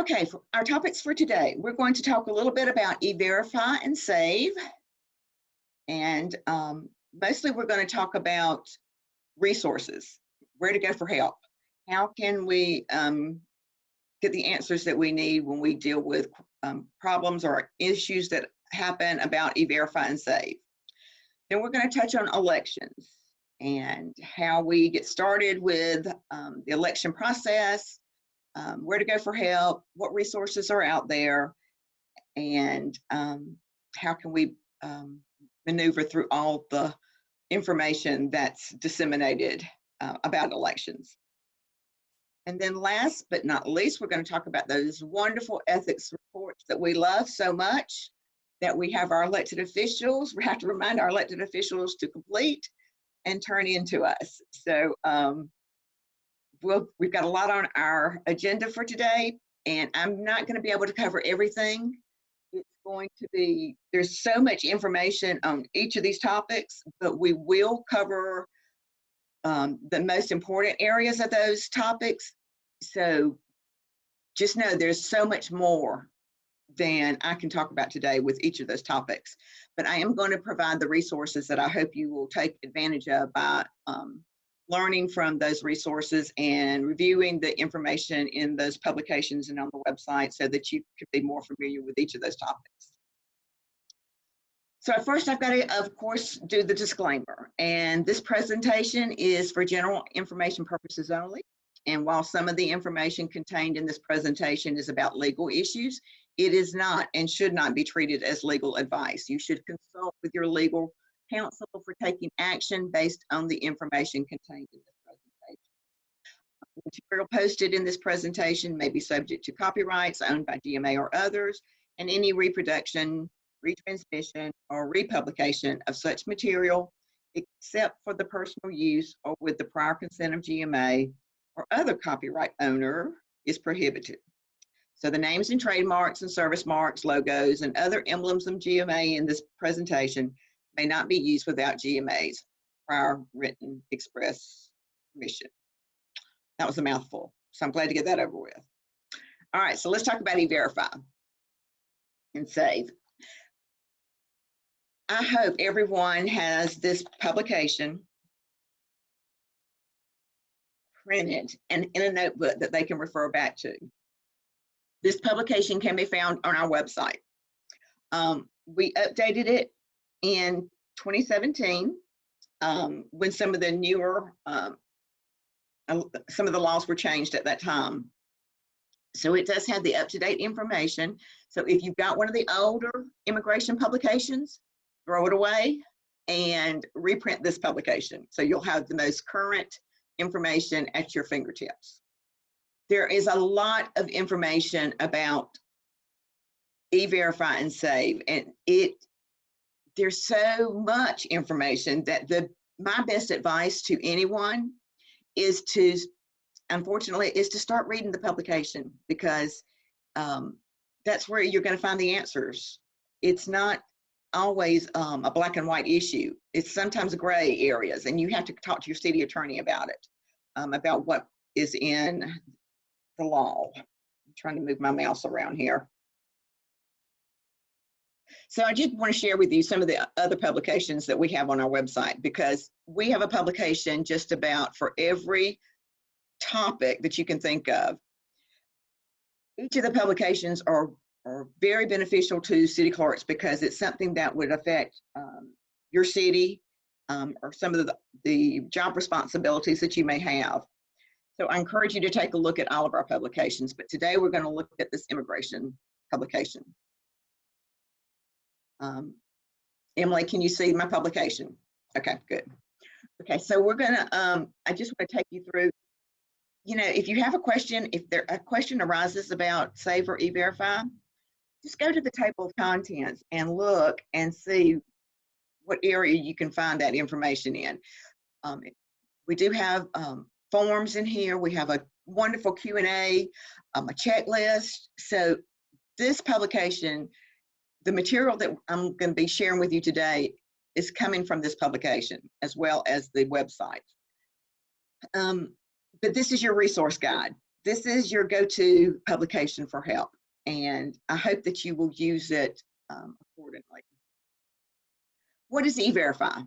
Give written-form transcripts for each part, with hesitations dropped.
Okay, for our topics for today, we're going to talk a little bit about E-Verify and Save. And mostly we're going to talk about resources, where to go for help. How can we get the answers that we need when we deal with problems or issues that happen about E-Verify and Save. Then we're going to touch on elections and how we get started with the election process, where to go for help, what resources are out there, and how can we maneuver through all the information that's disseminated about elections. And then last but not least, we're going to talk about those wonderful ethics reports that we love so much that we have our elected officials, we have to remind our elected officials to complete and turn into us. So we've got a lot on our agenda for today, and I'm not going to be able to cover everything. It's going to be, there's so much information on each of these topics, but we will cover the most important areas of those topics. So just know there's so much more than I can talk about today with each of those topics. But I am going to provide the resources that I hope you will take advantage of by learning from those resources and reviewing the information in those publications and on the website so that you can be more familiar with each of those topics. So first I've got to, of course, do the disclaimer. And this presentation is for general information purposes only. And while some of the information contained in this presentation is about legal issues, it is not and should not be treated as legal advice. You should consult with your legal counsel for taking action based on the information contained in this presentation. The material posted in this presentation may be subject to copyrights owned by GMA or others, and any reproduction, retransmission, or republication of such material, except for the personal use or with the prior consent of GMA or other copyright owner, is prohibited. So the names and trademarks and service marks, logos, and other emblems of GMA in this presentation may not be used without GMA's prior written express permission. That was a mouthful, so I'm glad to get that over with. All right, so let's talk about E-Verify and Save. I hope everyone has this publication printed and in a notebook that they can refer back to. This publication can be found on our website. We updated it in 2017 when some of the newer, some of the laws were changed at that time. So it does have the up-to-date information. So if you've got one of the older immigration publications, throw it away and reprint this publication. So you'll have the most current information at your fingertips. There is a lot of information about E-Verify and Save, and there's so much information that my best advice to anyone is to, unfortunately, is to start reading the publication, because that's where you're going to find the answers. It's not always a black and white issue. It's sometimes gray areas, and you have to talk to your city attorney about it, about what is in the law. I'm trying to move my mouse around here. So I just want to share with you some of the other publications that we have on our website, because we have a publication just about for every topic that you can think of. Each of the publications are very beneficial to city clerks because it's something that would affect your city or some of the job responsibilities that you may have. So I encourage you to take a look at all of our publications, but today we're going to look at this immigration publication. Emily, can you see my publication? Okay, good. Okay, so we're gonna, I just want to take you through, you know, if you have a question, if a question arises about Save or E-Verify, just go to the table of contents and look and see what area you can find that information in. We do have forms in here. We have a wonderful Q&A, a checklist. So this publication, the material that I'm going to be sharing with you today is coming from this publication as well as the website. But this is your resource guide. this is your go-to publication for help, and I hope that you will use it accordingly. What is E-Verify?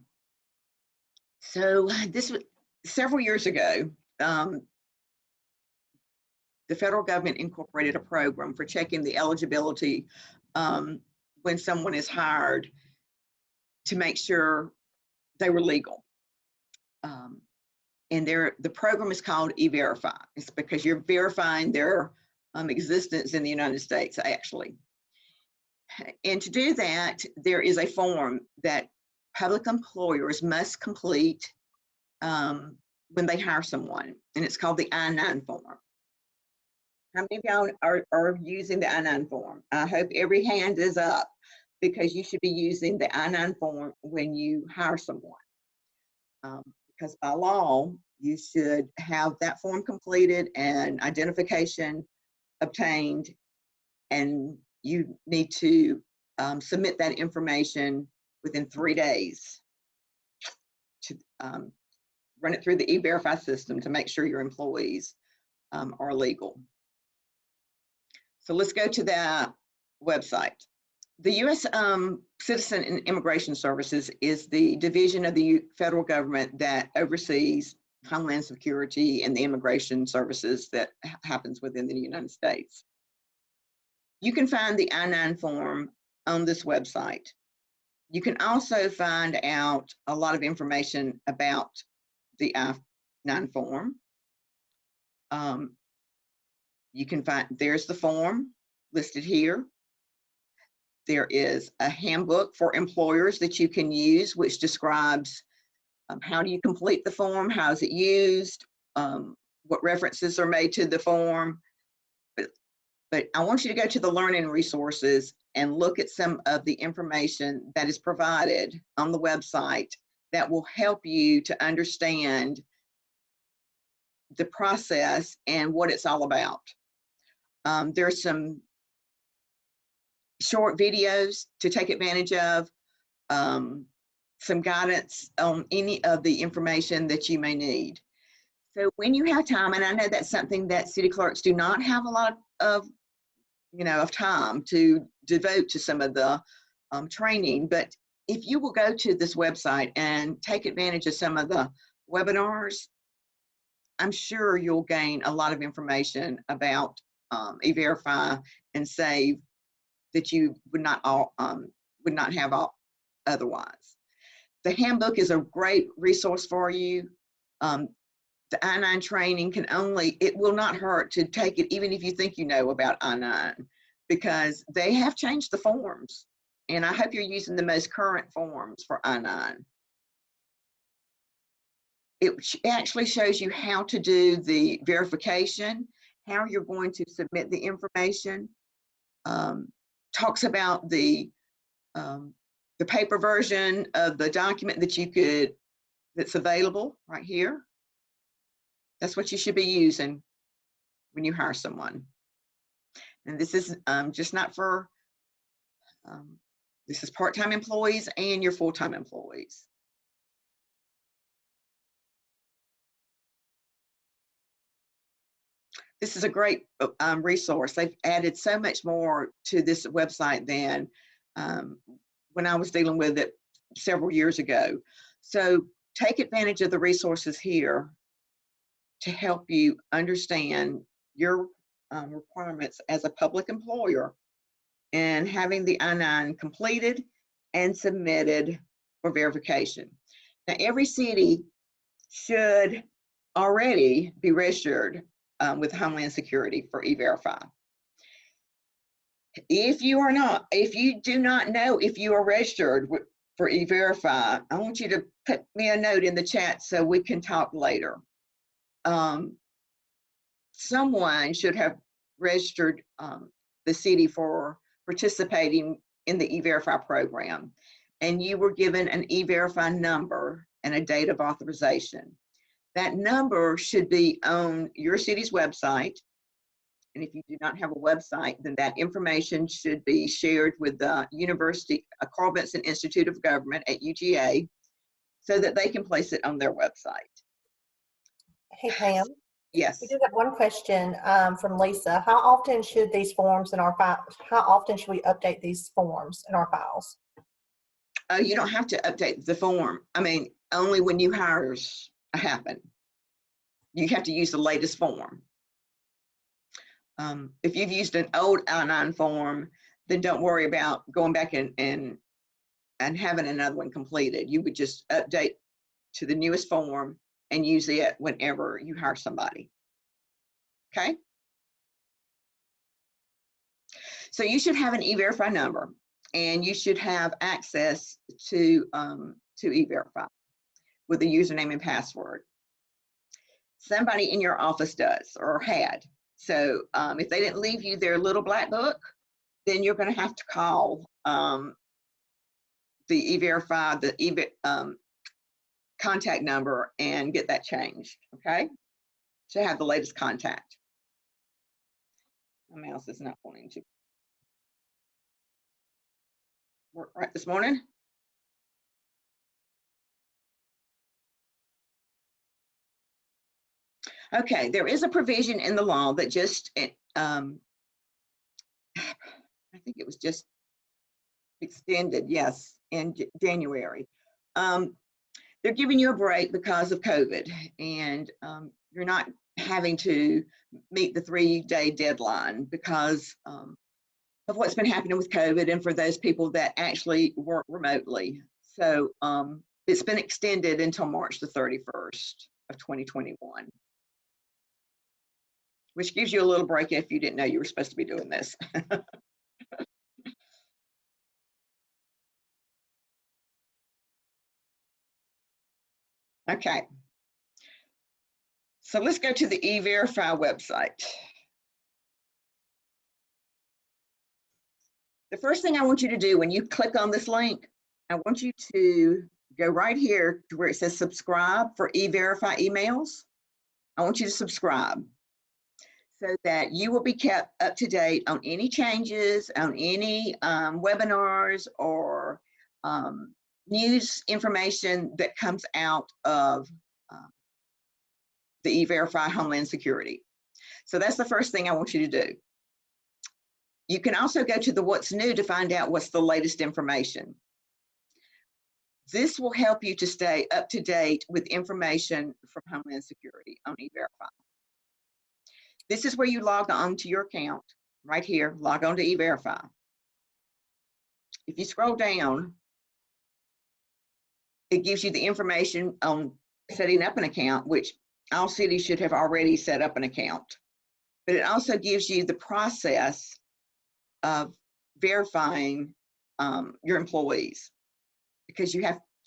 So this was several years ago. The federal government incorporated a program for checking the eligibility when someone is hired to make sure they were legal. And the program is called E-Verify. It's because you're verifying their existence in the United States, actually. And to do that, there is a form that public employers must complete when they hire someone, and it's called the I-9 form. How many of y'all are using the I-9 form? I hope every hand is up, because you should be using the I-9 form when you hire someone. Because by law, you should have that form completed and identification obtained, and you need to submit that information within 3 days to run it through the E-Verify system to make sure your employees are legal. So let's go to that website. The U.S. Citizen and Immigration Services is the division of the federal government that oversees Homeland Security and the immigration services that happens within the United States. You can find the I-9 form on this website. You can also find out a lot of information about the I-9 form. You can find, there's the form listed here. There is a handbook for employers that you can use, which describes how do you complete the form, how is it used, what references are made to the form. But I want you to go to the learning resources and look at some of the information that is provided on the website that will help you to understand the process and what it's all about. There's some short videos to take advantage of, some guidance on any of the information that you may need. So when you have time, and I know that's something that city clerks do not have a lot of, of time to devote to some of the training, but if you will go to this website and take advantage of some of the webinars, I'm sure you'll gain a lot of information about E-Verify and save that you would not have otherwise. The handbook is a great resource for you. The I-9 training it will not hurt to take it, even if you think you know about I-9, because they have changed the forms. And I hope you're using the most current forms for I-9. It actually shows you how to do the verification, how you're going to submit the information, talks about the paper version of the document that's available right here. That's what you should be using when you hire someone. And this is just not for, this is part-time employees and your full-time employees. This is a great resource. They've added so much more to this website than when I was dealing with it several years ago. So take advantage of the resources here to help you understand your requirements as a public employer and having the I-9 completed and submitted for verification. Now, every city should already be registered with Homeland Security for E-Verify. If you do not know if you are registered for E-Verify, I want you to put me a note in the chat so we can talk later. Someone should have registered the city for participating in the E-Verify program, and you were given an E-Verify number and a date of authorization. That number should be on your city's website, and if you do not have a website, then that information should be shared with the University, Carl Vinson Institute of Government at UGA, so that they can place it on their website. Hey, Pam. Yes. We do have one question from Lisa. How often should these forms in our files, how often should we update these forms in our files? You don't have to update the form. I mean, only when new hires happen. You have to use the latest form. If you've used an old I-9 form, then don't worry about going back and having another one completed. You would just update to the newest form and use it whenever you hire somebody. Okay? So you should have an E-Verify number, and you should have access to E-Verify with a username and password. Somebody in your office does or had. So if they didn't leave you their little black book, then you're going to have to call the E-Verify, the contact number, and get that changed, okay? To have the latest contact. My mouse is not wanting to work right this morning. Okay, there is a provision in the law that just, I think it was just extended, yes, in January. They're giving you a break because of COVID, and you're not having to meet the 3-day deadline because of what's been happening with COVID and for those people that actually work remotely. So it's been extended until March the 31st of 2021. Which gives you a little break if you didn't know you were supposed to be doing this. Okay. So let's go to the E-Verify website. The first thing I want you to do when you click on this link, I want you to go right here to where it says subscribe for E-Verify emails. I want you to subscribe so that you will be kept up to date on any changes, on any webinars or news information that comes out of the E-Verify Homeland Security. So that's the first thing I want you to do. You can also go to the What's New to find out what's the latest information. This will help you to stay up to date with information from Homeland Security on E-Verify. This is where you log on to your account, right here, log on to E-Verify. If you scroll down, it gives you the information on setting up an account, which all cities should have already set up an account. But it also gives you the process of verifying your employees, because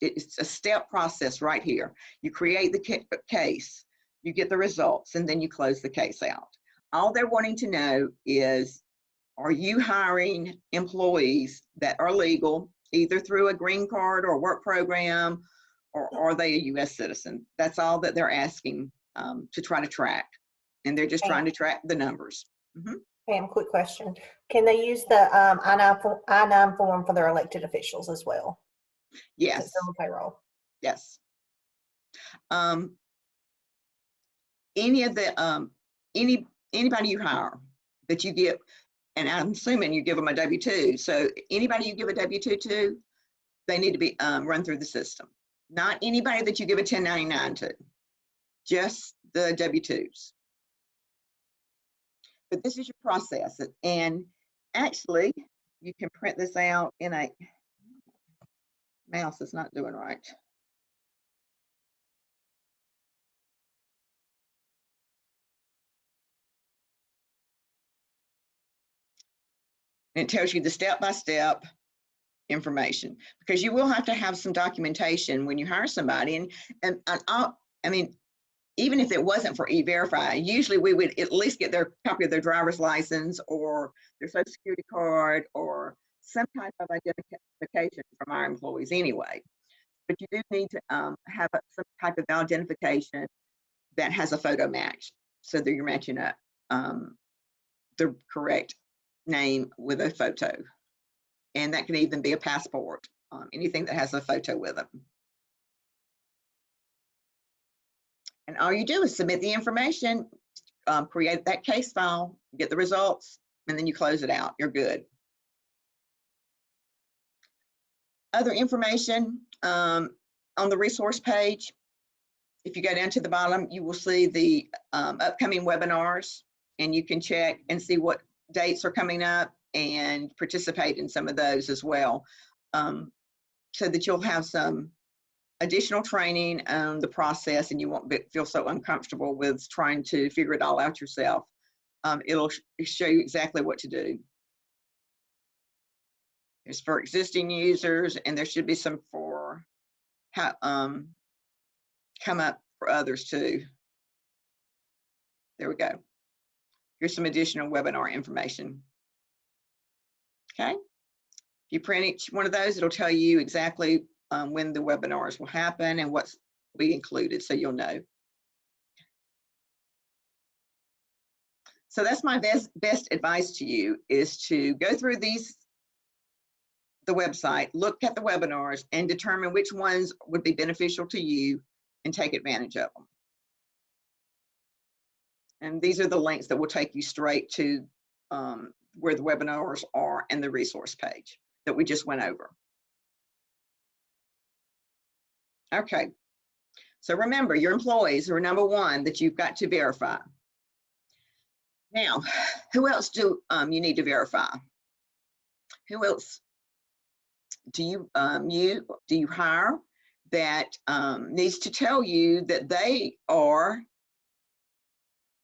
it's a step process right here. You create the case, you get the results, and then you close the case out. All they're wanting to know is, are you hiring employees that are legal, either through a green card or work program, or are they a U.S. citizen? That's all that they're asking to try to track. And they're just trying to track the numbers. Pam, quick question. Can they use the I-9 form for their elected officials as well? Yes. On payroll. Yes. Any of the anybody you hire that you give, and I'm assuming you give them a W-2. So anybody you give a W-2 to, they need to be run through the system. Not anybody that you give a 1099 to, just the W-2s. But this is your process. And actually, you can print this out in a, mouse is not doing right. And it tells you the step-by-step information, because you will have to have some documentation when you hire somebody. And I mean, even if it wasn't for E-Verify, usually we would at least get their copy of their driver's license or their social security card or some type of identification from our employees anyway. But you do need to have some type of identification that has a photo match, so that you're matching up the correct name with a photo. And that can even be a passport, anything that has a photo with it. And all you do is submit the information, create that case file, get the results, and then you close it out. You're good. Other information on the resource page, if you go down to the bottom, you will see the upcoming webinars, and you can check and see what dates are coming up and participate in some of those as well, so that you'll have some additional training on the process and you won't feel so uncomfortable with trying to figure it all out yourself. It'll show you exactly what to do. There's for existing users, and there should be some for how come up for others too. There we go. Here's some additional webinar information. Okay. If you print each one of those, it'll tell you exactly when the webinars will happen and what's be included, so you'll know. So that's my best advice to you, is to go through the website, look at the webinars, and determine which ones would be beneficial to you and take advantage of them. And these are the links that will take you straight to where the webinars are and the resource page that we just went over. Okay, so remember, your employees are number one that you've got to verify. Now, who else do you need to verify? Who else do you hire that needs to tell you that they are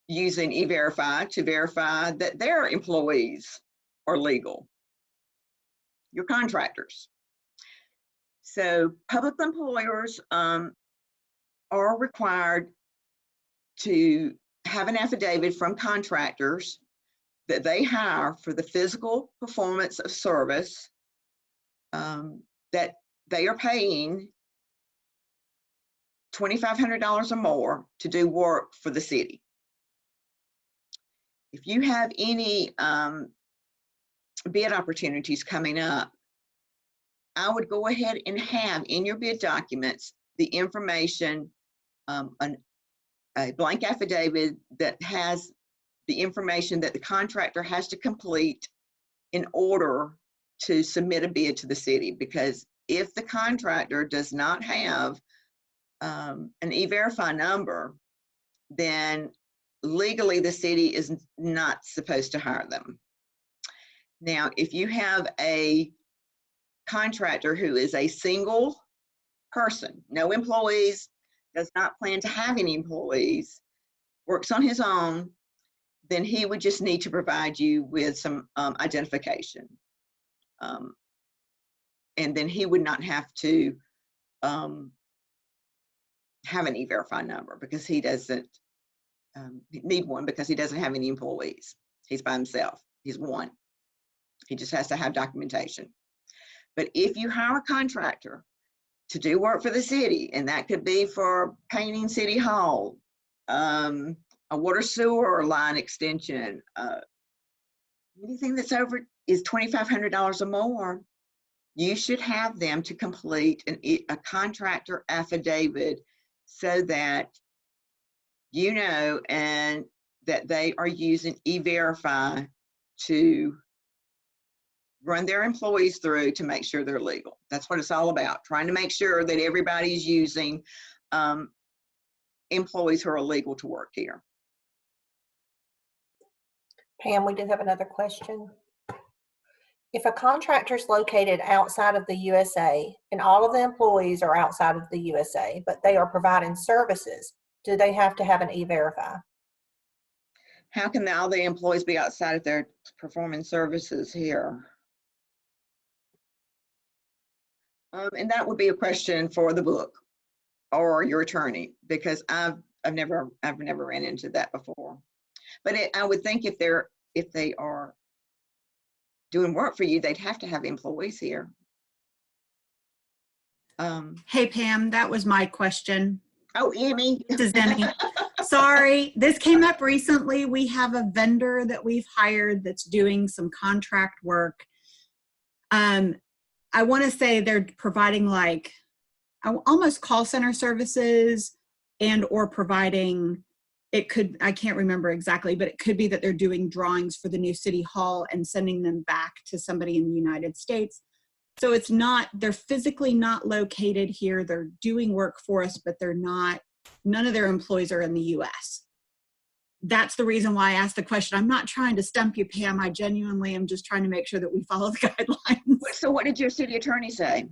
using E-Verify to verify that their employees are legal? Your contractors. So public employers are required to have an affidavit from contractors that they hire for the physical performance of service that they are paying $2,500 or more to do work for the city. If you have any bid opportunities coming up, I would go ahead and have in your bid documents the information, a blank affidavit that has the information that the contractor has to complete in order to submit a bid to the city. Because if the contractor does not have an E-Verify number, then legally the city is not supposed to hire them. Now, if you have a contractor who is a single person, no employees, does not plan to have any employees, works on his own, then he would just need to provide you with some identification. And then he would not have to have an E-Verify number, because he doesn't need one, because he doesn't have any employees. He's by himself. He's one. He just has to have documentation. But if you hire a contractor to do work for the city, and that could be for painting City Hall, a water sewer line extension, anything that's over is $2,500 or more, you should have them to complete a contractor affidavit, so that you know and that they are using E-Verify to run their employees through to make sure they're legal. That's what it's all about, trying to make sure that everybody's using employees who are legal to work here. Pam, we do have another question. If a contractor is located outside of the USA and all of the employees are outside of the USA, but they are providing services, do they have to have an E-Verify? How can all the employees be outside if they're performing services here? And that would be a question for the book or your attorney, because I've never ran into that before. But I would think if they are doing work for you, they'd have to have employees here. Hey, Pam, that was my question. Oh, Emmy. This is Emmy. Sorry, this came up recently. We have a vendor that we've hired that's doing some contract work. I want to say they're providing like almost call center services, and or providing, it could, I can't remember exactly, but it could be that they're doing drawings for the new city hall and sending them back to somebody in the United States. So it's not, they're physically not located here. They're doing work for us, but they're not, none of their employees are in the US. That's the reason why I asked the question. I'm not trying to stump you, Pam. I genuinely am just trying to make sure that we follow the guidelines. So what did your city attorney say?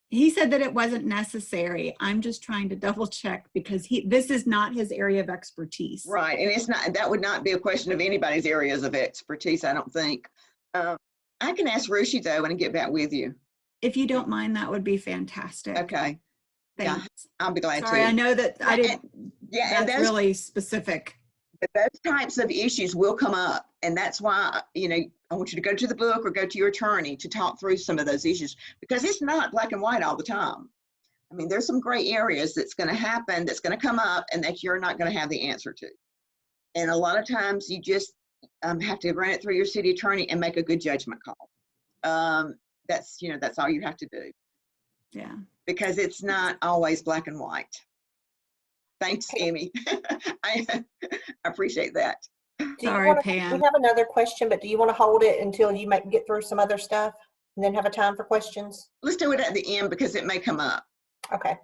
He said that it wasn't necessary. I'm just trying to double check because this is not his area of expertise. Right, and it's not, that would not be a question of anybody's areas of expertise, I don't think. I can ask Rushi though and get back with you. If you don't mind, that would be fantastic. Okay, Thanks. I'll be glad to. Sorry, I know that I didn't, Yeah, and that's those, really specific. but those types of issues will come up, and that's why, you know, I want you to go to the book or go to your attorney to talk through some of those issues, because it's not black and white all the time. I mean, there's some gray areas that's going to happen, that's going to come up, and that you're not going to have the answer to. And a lot of times you just have to run it through your city attorney and make a good judgment call. That's, you know, that's all you have to do. Yeah. Because it's not always black and white. Thanks, Amy. I appreciate that. Sorry, Pam. We have another question, but do you want to hold it until you might get through some other stuff and then have a time for questions? Let's do it at the end because it may come up. Okay.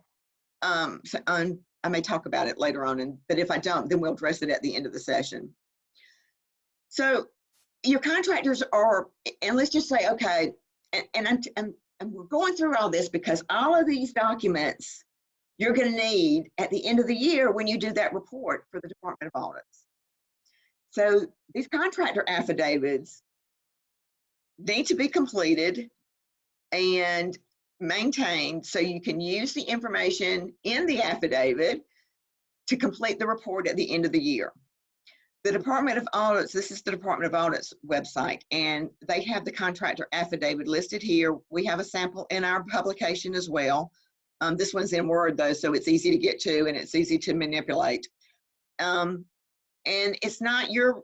So I may talk about it later on, but if I don't, then we'll address it at the end of the session. So your contractors are, and let's just say, okay, and we're going through all this because all of these documents you're going to need at the end of the year when you do that report for the Department of Audits. So these contractor affidavits need to be completed and maintained so you can use the information in the affidavit to complete the report at the end of the year. The Department of Audits, this is the Department of Audits website, and they have the contractor affidavit listed here. We have a sample in our publication as well. This one's in Word though, so it's easy to get to and it's easy to manipulate. And it's not your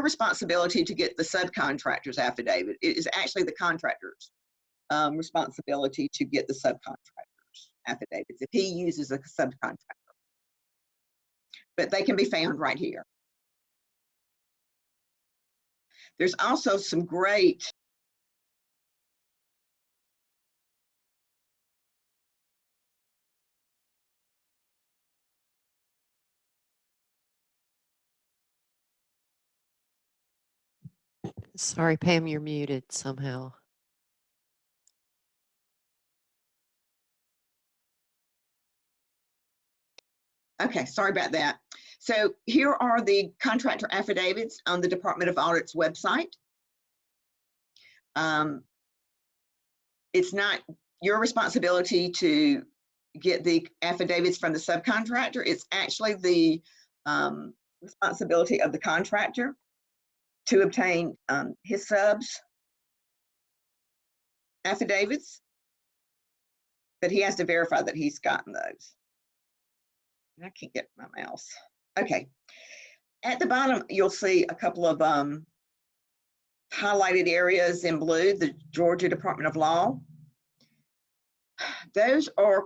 responsibility to get the subcontractor's affidavit. It is actually the contractor's responsibility to get the subcontractor's affidavits if he uses a subcontractor. But they can be found right here. There's also some great Sorry, Pam, you're muted somehow. Okay, sorry about that. So here are the contractor affidavits on the Department of Audit's website. It's not your responsibility to get the affidavits from the subcontractor. It's actually the responsibility of the contractor to obtain his subs affidavits, but he has to verify that he's gotten those. I can't get my mouse. Okay. At the bottom, you'll see a couple of highlighted areas in blue, the Georgia Department of Law. Those are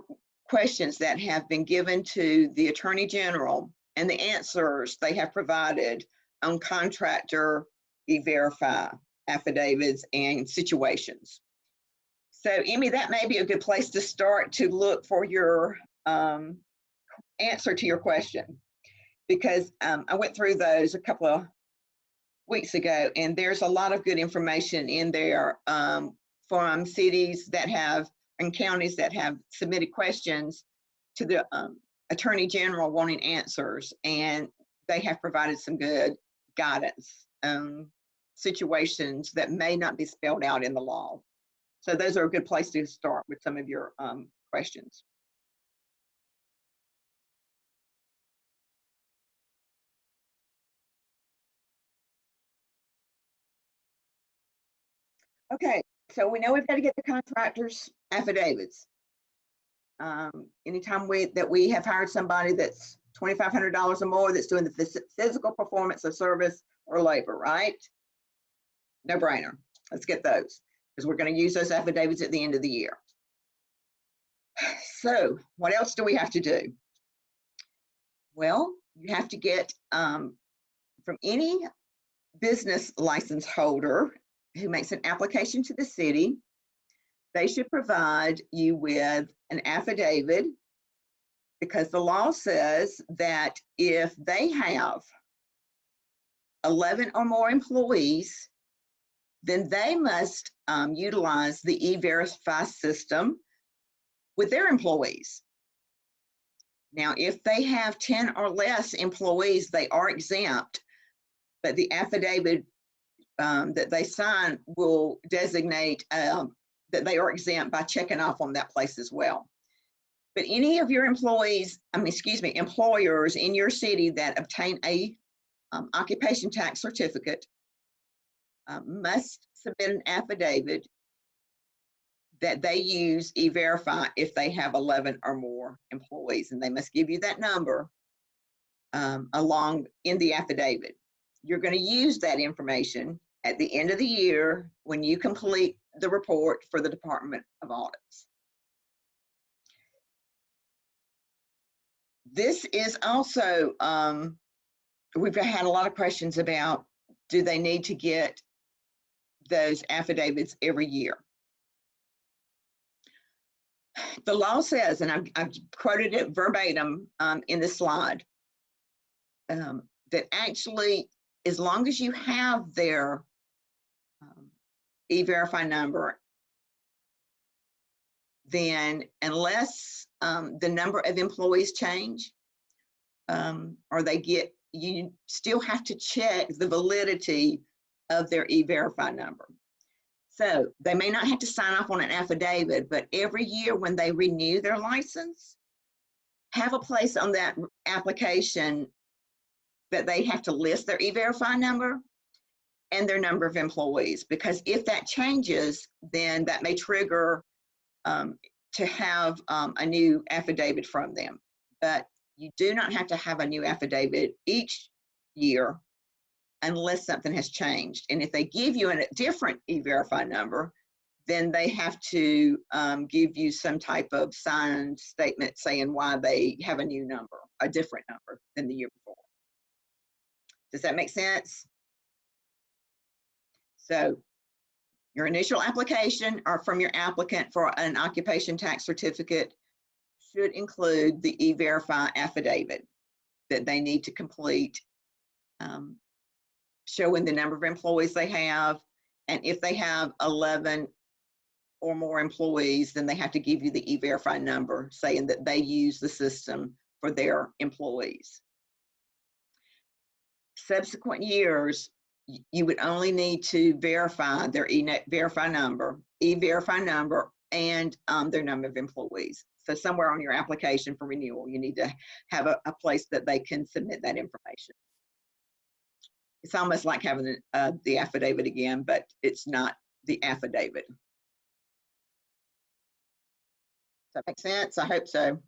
questions that have been given to the Attorney General and the answers they have provided on contractor e-verify affidavits and situations. So, Amy, that may be a good place to start to look for your answer to your question, because I went through those a couple of weeks ago, and there's a lot of good information in there from cities that have and counties that have submitted questions to the Attorney General wanting answers, and they have provided some good guidance situations that may not be spelled out in the law. So those are a good place to start with some of your questions. Okay, so we know we've got to get the contractor's affidavits. Anytime we have hired somebody that's $2,500 or more that's doing the physical performance of service or labor, right? No brainer. Let's get those because we're going to use those affidavits at the end of the year. So what else do we have to do? Well, you have to get from any business license holder who makes an application to the city, they should provide you with an affidavit, because the law says that if they have 11 or more employees, then they must utilize the E-Verify system with their employees. Now, if they have 10 or less employees, they are exempt, but the affidavit that they sign will designate that they are exempt by checking off on that place as well. But any of your employers in your city that obtain a occupation tax certificate must submit an affidavit that they use E-Verify if they have 11 or more employees, and they must give you that number along in the affidavit. You're going to use that information at the end of the year when you complete the report for the Department of Audits. This is also, we've had a lot of questions about, do they need to get those affidavits every year? The law says, and I've quoted it verbatim in the slide, that actually, as long as you have their E-Verify number, then unless the number of employees change or you still have to check the validity of their E-Verify number. So they may not have to sign off on an affidavit, but every year when they renew their license, have a place on that application that they have to list their E-Verify number and their number of employees, because if that changes, then that may trigger to have a new affidavit from them. But you do not have to have a new affidavit each year unless something has changed. And if they give you a different E-Verify number, then they have to give you some type of signed statement saying why they have a new number, a different number than the year before. Does that make sense? So your initial application or from your applicant for an occupation tax certificate should include the E-Verify affidavit that they need to complete, showing the number of employees they have. And if they have 11 or more employees, then they have to give you the E-Verify number saying that they use the system for their employees. Subsequent years, you would only need to verify their E-Verify number, and their number of employees. So somewhere on your application for renewal, you need to have a place that they can submit that information. It's almost like having the affidavit again, but it's not the affidavit. Does that make sense? I hope so.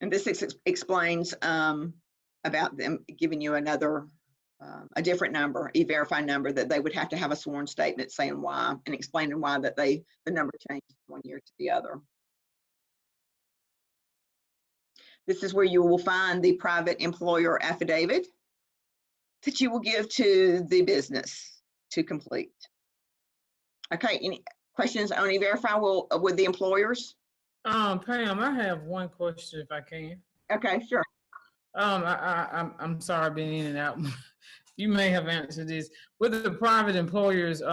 And this explains about them giving you another, a different number, E-Verify number, that they would have to have a sworn statement saying why and explaining why that the number changed one year to the other. This is where you will find the private employer affidavit that you will give to the business to complete. Okay, any questions on E-Verify with the employers? Pam, I have one question if I can. Okay, sure. I'm sorry, I've been in and out. You may have answered this. With the private employers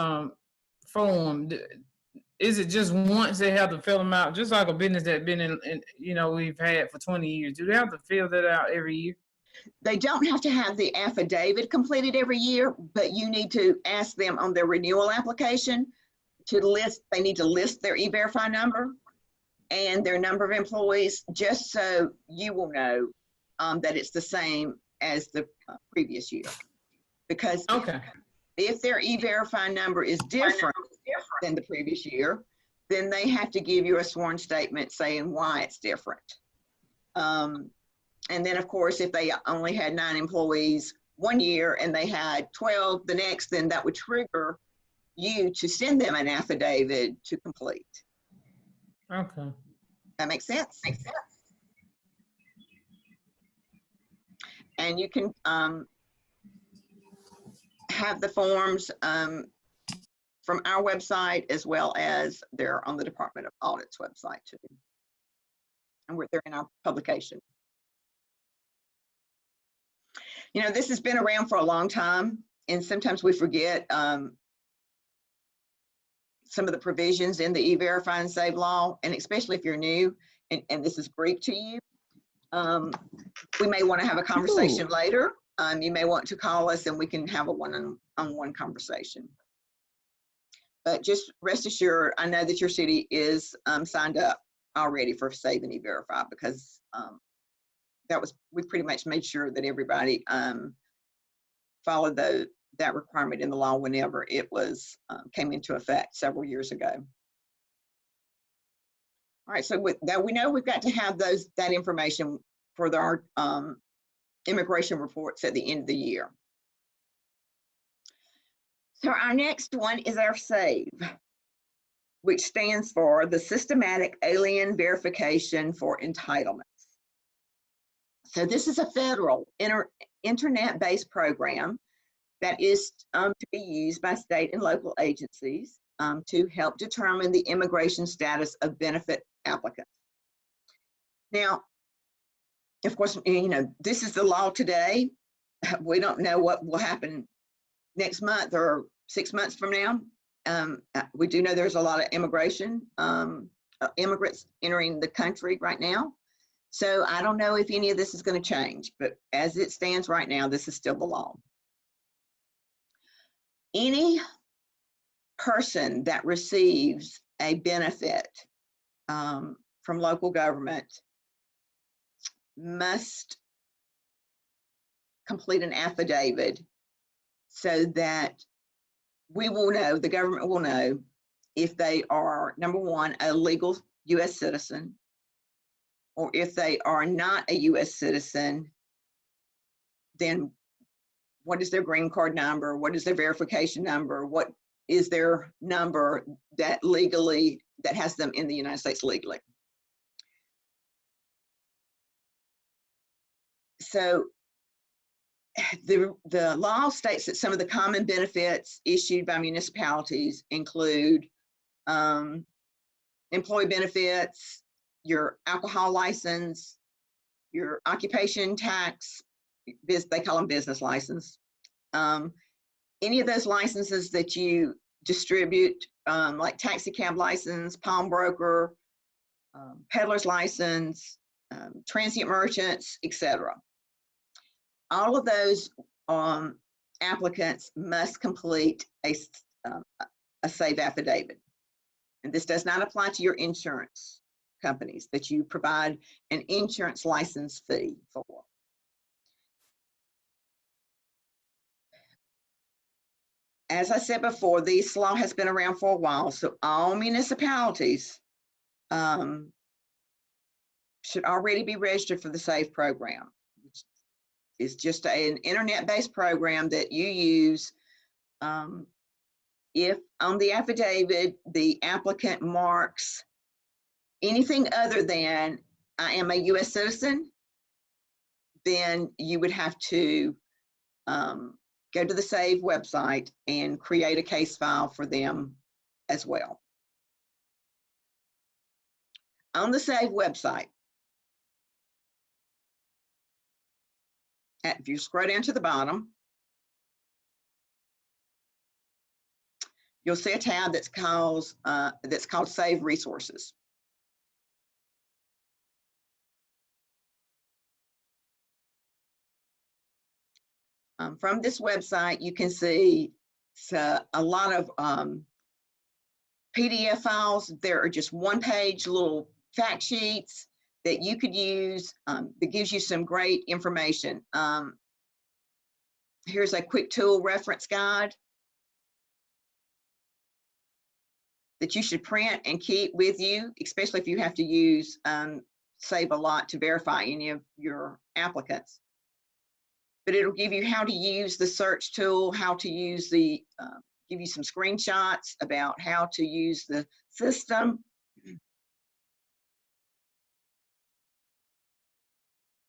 form, is it just once they have to fill them out, just like a business that's been in we've had for 20 years? Do they have to fill that out every year? They don't have to have the affidavit completed every year, but you need to ask them on their renewal application to list, they need to list their E-Verify number and their number of employees, just so you will know that it's the same as the previous year. Because if their E-Verify number is different than the previous year, then they have to give you a sworn statement saying why it's different. And then, of course, if they only had 9 employees one year and they had 12 the next, then that would trigger you to send them an affidavit to complete. Okay. That makes sense? And you can have the forms from our website as well as they're on the Department of Audits website too. And they're in our publication. You know, this has been around for a long time, and sometimes we forget some of the provisions in the E-Verify and Save law, and especially if you're new and this is Greek to you. We may want to have a conversation later. You may want to call us and we can have a one-on-one conversation. But just rest assured, I know that your city is signed up already for Save and E-Verify, because we pretty much made sure that everybody followed that requirement in the law whenever it was came into effect several years ago. All right, so with that, we know we've got to have that information for our immigration reports at the end of the year. So our next one is our SAVE, which stands for the Systematic Alien Verification for Entitlements. So this is a federal internet-based program that is to be used by state and local agencies to help determine the immigration status of benefit applicants. Now, of course, you know, this is the law today. We don't know what will happen next month or 6 months from now. We do know there's a lot of immigration, immigrants entering the country right now. So I don't know if any of this is going to change, but as it stands right now, this is still the law. Any person that receives a benefit from local government must complete an affidavit so that we will know, the government will know, if they are, number one, a legal U.S. citizen, or if they are not a U.S. citizen, then what is their green card number? What is their verification number? What is their number that has them in the United States legally? So the law states that some of the common benefits issued by municipalities include employee benefits, your alcohol license, your occupation tax, they call them business license. Any of those licenses that you distribute, like taxi cab license, pawnbroker, peddler's license, transient merchants, etc. All of those applicants must complete a SAVE affidavit. And this does not apply to your insurance companies that you provide an insurance license fee for. As I said before, this law has been around for a while, so all municipalities should already be registered for the SAVE program, which is just an internet-based program that you use if on the affidavit the applicant marks anything other than I am a U.S. citizen, then you would have to go to the SAVE website and create a case file for them as well. On the SAVE website, if you scroll down to the bottom, you'll see a tab that's called SAVE Resources. From this website, you can see a lot of PDF files. There are just one-page little fact sheets that you could use that gives you some great information. Here's a quick tool reference guide that you should print and keep with you, especially if you have to use SAVE a lot to verify any of your applicants. But it'll give you how to use the search tool, how to use give give you some screenshots about how to use the system.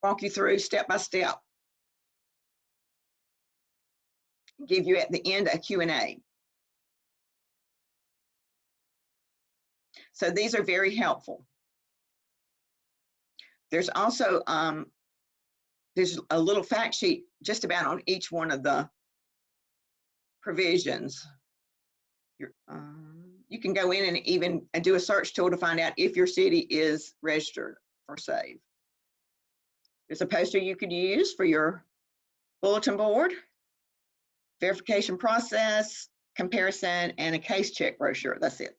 Walk you through step by step. Give you at the end a Q&A. So these are very helpful. There's also there's a little fact sheet just about on each one of the provisions. You can go in and even do a search tool to find out if your city is registered for SAVE. There's a poster you could use for your bulletin board, verification process, comparison, and a case check brochure. That's it.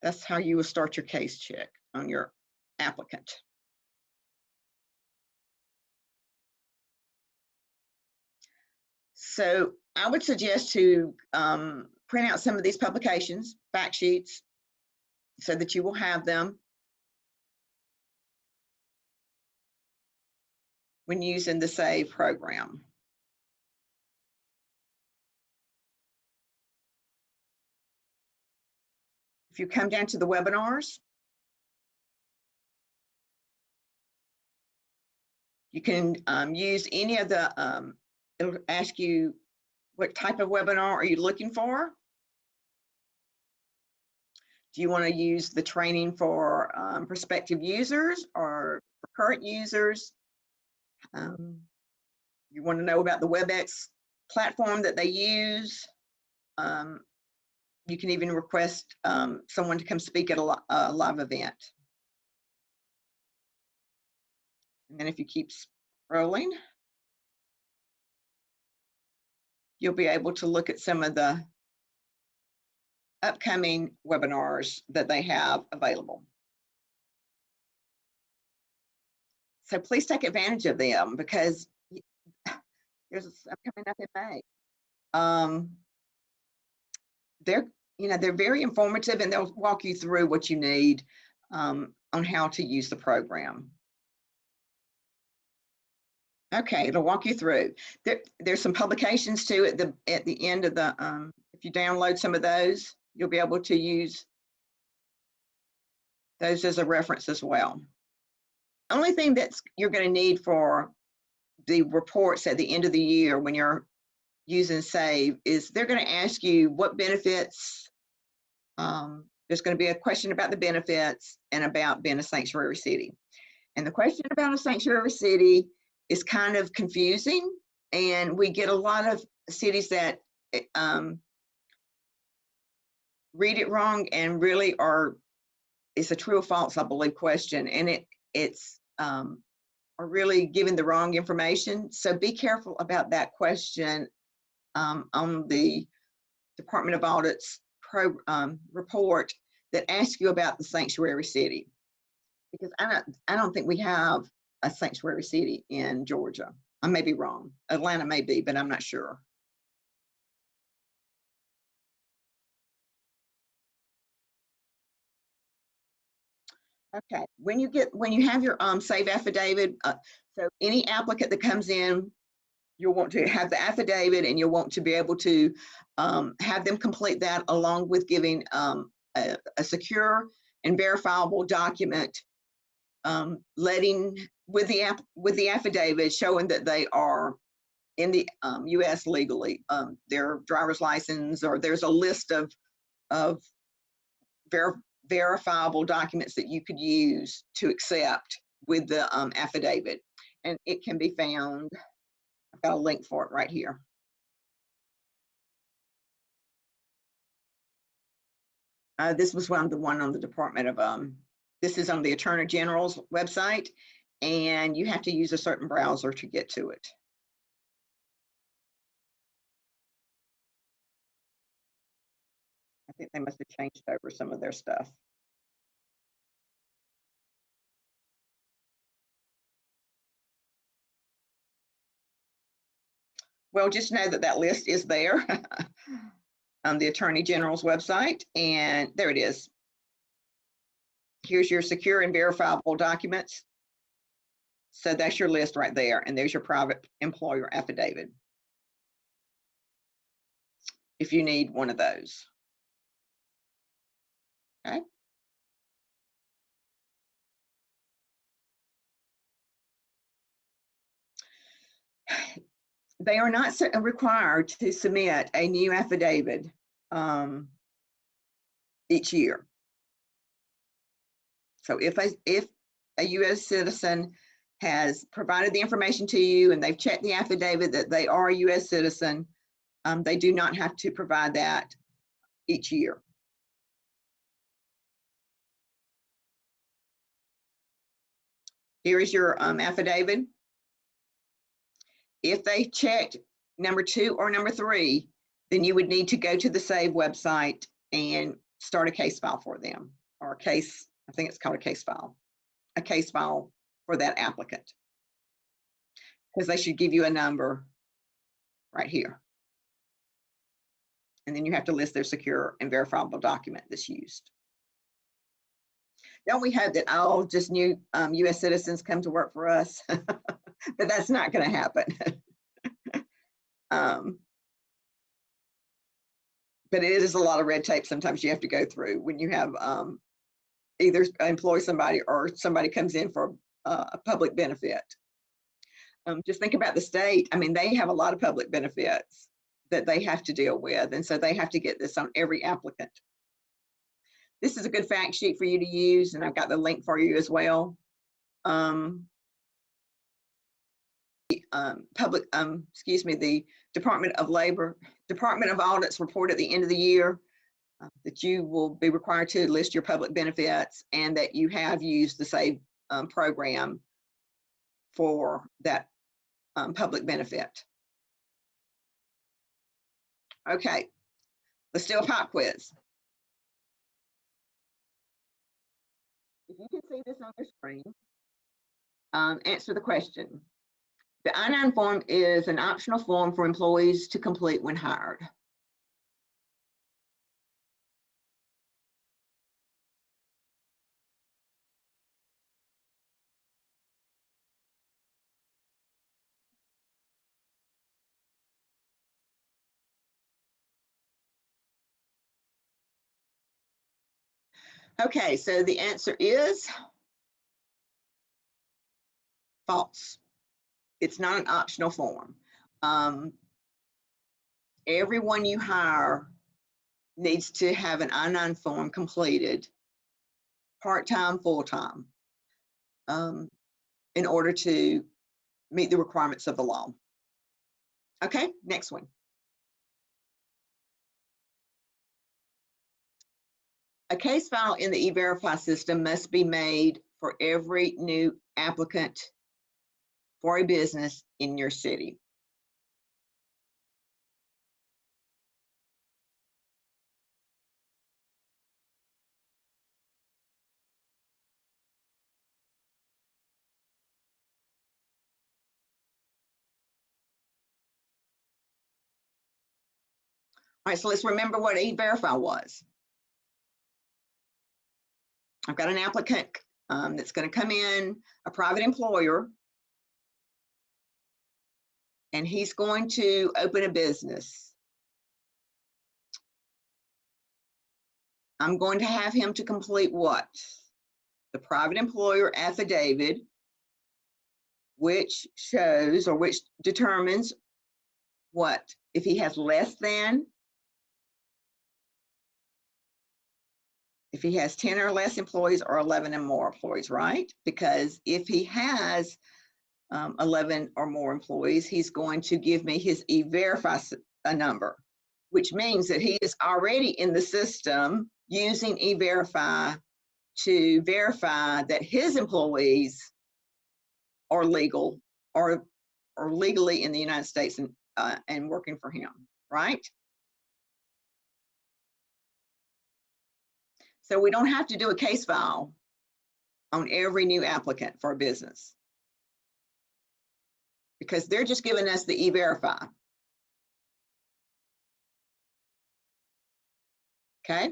That's how you will start your case check on your applicant. So I would suggest to print out some of these publications, fact sheets, so that you will have them when using the SAVE program. If you come down to the webinars, you can use any of the, it'll ask you what type of webinar are you looking for? Do you want to use the training for prospective users or for current users? You want to know about the WebEx platform that they use. You can even request someone to come speak at a live event. And then if you keep scrolling, you'll be able to look at some of the upcoming webinars that they have available. So please take advantage of them because there's some coming up in May. They're very informative and they'll walk you through what you need on how to use the program. Okay, it'll walk you through. There's some publications too at the end of the, if you download some of those, you'll be able to use those as a reference as well. Only thing you're going to need for the reports at the end of the year when you're using SAVE is they're going to ask you what benefits, there's going to be a question about the benefits and about being a sanctuary city. And the question about a sanctuary city is kind of confusing, and we get a lot of cities that read it wrong and really it's a true or false, I believe, question, and it's are really giving the wrong information. So be careful about that question on the Department of Audits report that asks you about the sanctuary city, because I don't think we have a sanctuary city in Georgia. I may be wrong. Atlanta may be, but I'm not sure. Okay, when you have your SAVE affidavit, so any applicant that comes in, you'll want to have the affidavit and you'll want to be able to have them complete that along with giving a secure and verifiable document with the affidavit showing that they are in the U.S. legally, their driver's license, or there's a list of verifiable documents that you could use to accept with the affidavit. And it can be found, I've got a link for it right here. This was the one on the Department of, this is on the Attorney General's website, and you have to use a certain browser to get to it. I think they must have changed over some of their stuff. Well, just know that that list is there on the Attorney General's website, and there it is. Here's your secure and verifiable documents. So that's your list right there, and there's your private employer affidavit. if you need one of those. Okay. They are not required to submit a new affidavit each year. So if a U.S. citizen has provided the information to you and they've checked the affidavit that they are a U.S. citizen, they do not have to provide that each year. Here is your affidavit. If they checked number 2 or number 3, then you would need to go to the SAVE website and start a case file for them, or a case, I think it's called a case file for that applicant, because they should give you a number right here. And then you have to list their secure and verifiable document that's used. Don't we hope that all just new U.S. citizens come to work for us? But that's not going to happen. But it is a lot of red tape sometimes you have to go through when you have either employ somebody or somebody comes in for a public benefit. Just think about the state. I mean, they have a lot of public benefits that they have to deal with, and so they have to get this on every applicant. This is a good fact sheet for you to use, and I've got the link for you as well. The Department of Audits report at the end of the year that you will be required to list your public benefits and that you have used the SAVE program for that public benefit. Okay, let's do a pop quiz. If you can see this on your screen, answer the question. The I-9 form is an optional form for employees to complete when hired. Okay, so the answer is false. It's not an optional form. Everyone you hire needs to have an I-9 form completed, part-time, full-time, in order to meet the requirements of the law. Okay, next one. A case file in the E-Verify system must be made for every new applicant for a business in your city. All right, so let's remember what E-Verify was. I've got an applicant that's going to come in, a private employer, and he's going to open a business. I'm going to have him to complete what? The private employer affidavit, which shows or which determines what? If he has less than, if he has 10 or less employees or 11 and more employees, right? Because if he has 11 or more employees, he's going to give me his E-Verify number, which means that he is already in the system using E-Verify to verify that his employees are legal or legally in the United States and working for him, right? So we don't have to do a case file on every new applicant for a business because they're just giving us the E-Verify. Okay.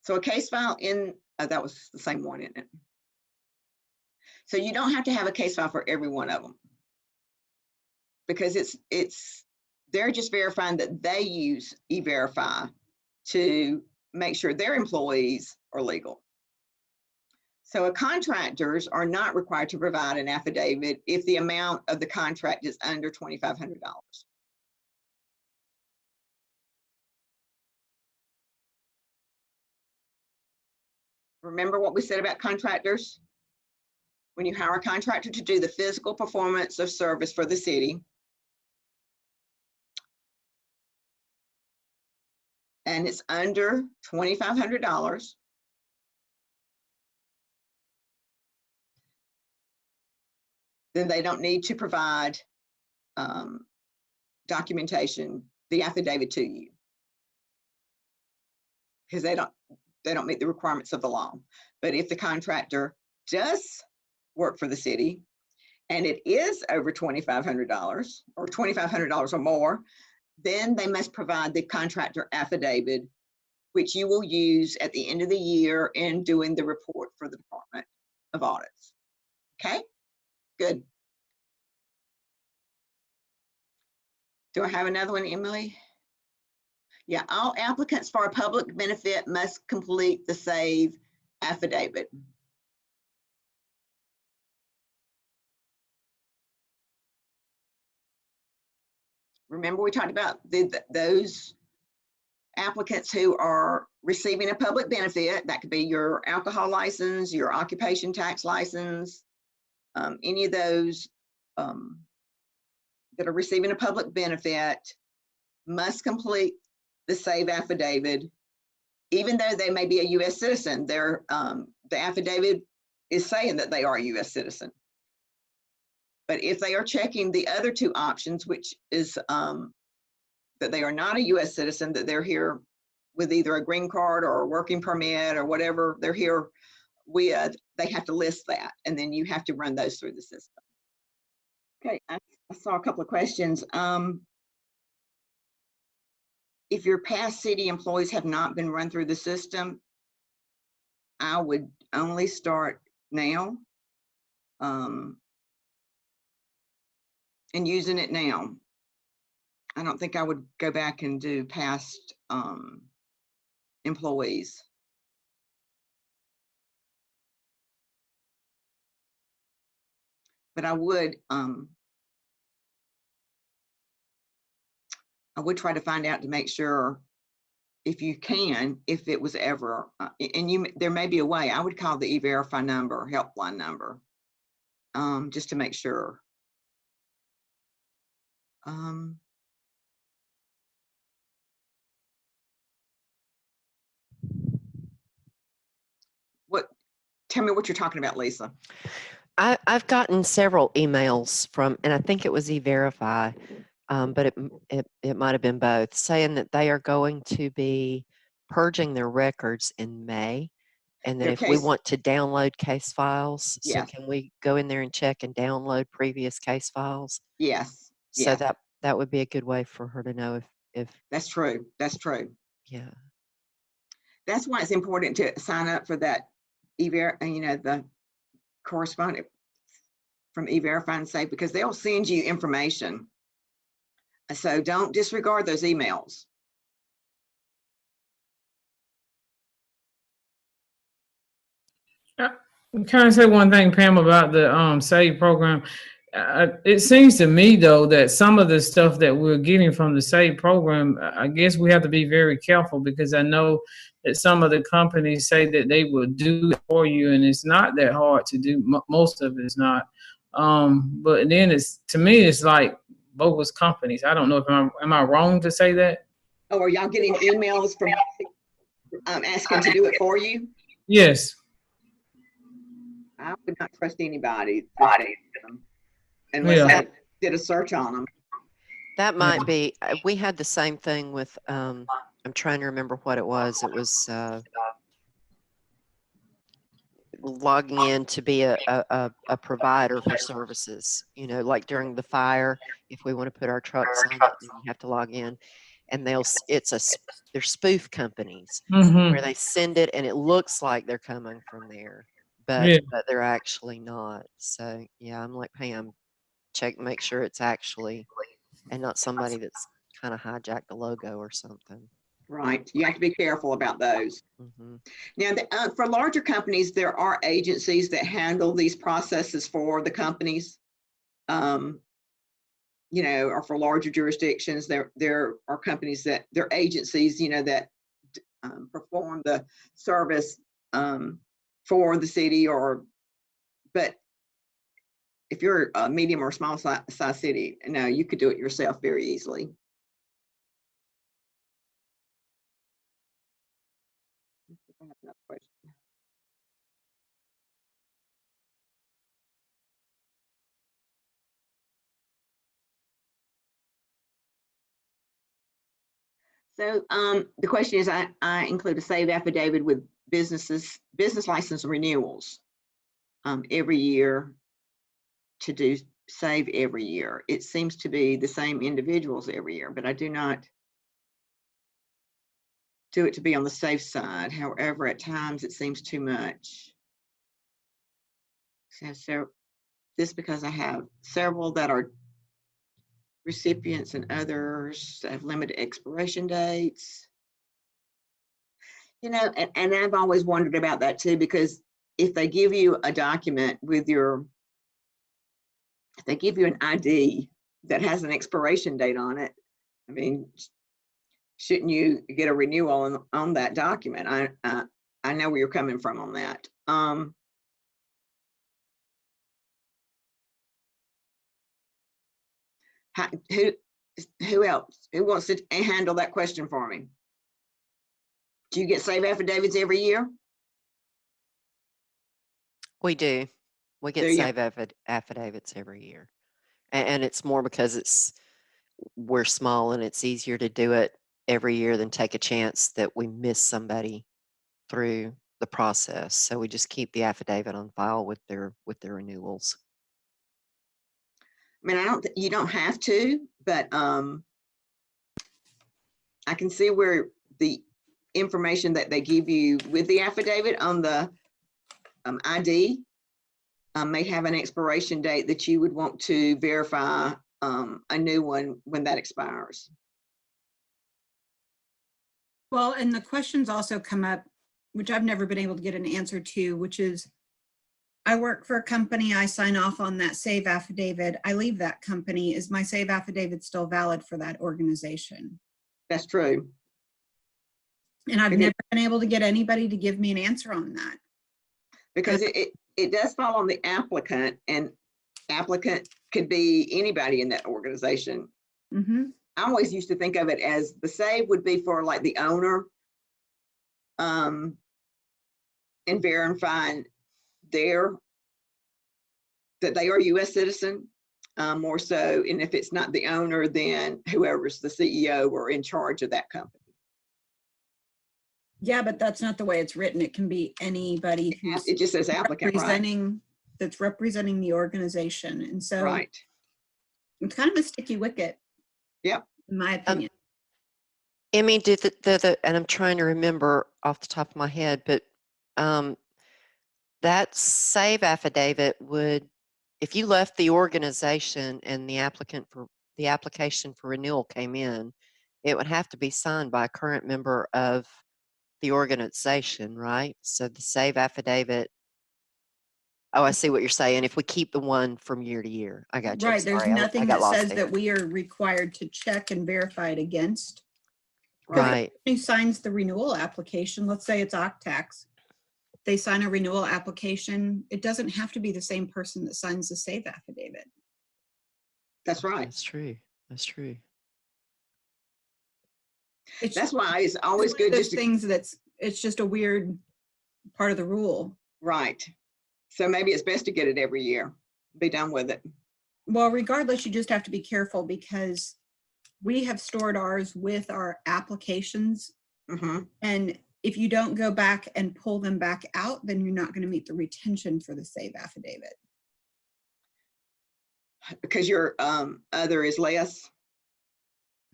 So a case file in, that was the same one, isn't it? So you don't have to have a case file for every one of them, because they're just verifying that they use E-Verify to make sure their employees are legal. So contractors are not required to provide an affidavit if the amount of the contract is under $2,500. Remember what we said about contractors? When you hire a contractor to do the physical performance of service for the city, and it's under $2,500, then they don't need to provide documentation, the affidavit to you, because they don't meet the requirements of the law. But if the contractor does work for the city and it is over $2,500 or $2,500 or more, then they must provide the contractor affidavit, which you will use at the end of the year in doing the report for the Department of Audits. Okay, good. Do I have another one, Emily? Yeah, all applicants for a public benefit must complete the SAVE affidavit. Remember, we talked about those applicants who are receiving a public benefit. That could be your alcohol license, your occupation tax license, any of those that are receiving a public benefit must complete the SAVE affidavit, even though they may be a U.S. citizen. The affidavit is saying that they are a U.S. citizen. But if they are checking the other two options, which is that they are not a U.S. citizen, that they're here with either a green card or a working permit or whatever they're here with, they have to list that, and then you have to run those through the system. Okay, I saw a couple of questions. If your past city employees have not been run through the system, I would only start now and using it now. I don't think I would go back and do past employees. But I would try to find out to make sure, if you can, if it was ever, and there may be a way. I would call the E-Verify number, helpline number, just to make sure. Tell me what you're talking about, Lisa. I've gotten several emails from, and I think it was E-Verify, but it might have been both, saying that they are going to be purging their records in May, and that Their if we case- want to download case files, so Yeah. can we go in there and check and download previous case files? Yes. So Yes. that would be a good way for her to know if That's true. That's true. yeah. That's why it's important to sign up for that the correspondent from E-Verify and SAVE, because they'll send you information. So don't disregard those emails. Can I say one thing, Pam, about the SAVE program? It seems to me, though, that some of the stuff that we're getting from the SAVE program, I guess we have to be very careful, because I know that some of the companies say that they will do it for you, and it's not that hard to do. Most of it is not. But then to me, it's like bogus companies. I don't know if am I wrong to say that? Oh, are y'all getting emails from asking to do it for you? Yes. I would not trust anybody unless Yeah. I did a search on them. That might be. We had the same thing with. I'm trying to remember what it was. It was logging in to be a provider for services. You know, like during the fire, if we want to put our trucks on it, then you have to log in, and they're spoof companies Mm-hmm. where they send it, and it looks like they're coming from there, Yeah. but they're actually not. So yeah, I'm like Pam, make sure it's actually, and not somebody that's kind of hijacked the logo or something. Right. You have to be careful about those. Hmm. Now, for larger companies, there are agencies that handle these processes for the companies. You know, or for larger jurisdictions, there are companies that they're agencies, you know, that perform the service for the city, but if you're a medium or small size city, no, you could do it yourself very easily. I have another question. So the question is, I include a saved affidavit with business license renewals every year to do save every year. It seems to be the same individuals every year, but I do not do it to be on the safe side. However, at times it seems too much. So this because I have several that are recipients and others that have limited expiration dates. You know, and I've always wondered about that too, because if they give you a document with if they give you an ID that has an expiration date on it, I mean, shouldn't you get a renewal on that document? I know where you're coming from on that. Who else? Who wants to handle that question for me? Do you get save affidavits every year? We do. We Do get you? save affidavits every year. And it's more because we're small and it's easier to do it every year than take a chance that we miss somebody through the process. So we just keep the affidavit on file with their renewals. I mean, you don't have to, but I can see where the information that they give you with the affidavit on the ID may have an expiration date that you would want to verify a new one when that expires. Well, and the questions also come up, which I've never been able to get an answer to, which is, I work for a company, I sign off on that save affidavit, I leave that company. Is my save affidavit still valid for that organization? That's true. And I've Because- never been able to get anybody to give me an answer on that. Because it does fall on the applicant, and applicant could be anybody in that organization. Mm-hmm. I always used to think of it as the save would be for like the owner and verifying that they are a US citizen, more so. And if it's not the owner, then whoever's the CEO or in charge of that company. Yeah, but that's not the way it's written. It can be anybody who's It just says applicant, right? That's representing the organization. And so Right. it's kind of a sticky wicket. Yep. In my opinion. Emmy, did and I'm trying to remember off the top of my head, but that save affidavit would, if you left the organization and the application for renewal came in, it would have to be signed by a current member of the organization, right? So the save affidavit. Oh, I see what you're saying. If we keep the one from year to year, I got you. I'm Right. There's sorry, nothing I got that lost says there. that we are required to check and verify it against. Right. Who signs the renewal application? Let's say it's Octax. They sign a renewal application. It doesn't have to be the same person that signs the save affidavit. That's right. That's true. That's true. That's why it's always good just to, things it's just a weird part of the rule. right. So maybe it's best to get it every year. Be done with it. Well, regardless, you just have to be careful because we have stored ours with our applications. Mm-hmm. And if you don't go back and pull them back out, then you're not going to meet the retention for the save affidavit. Because your other is less?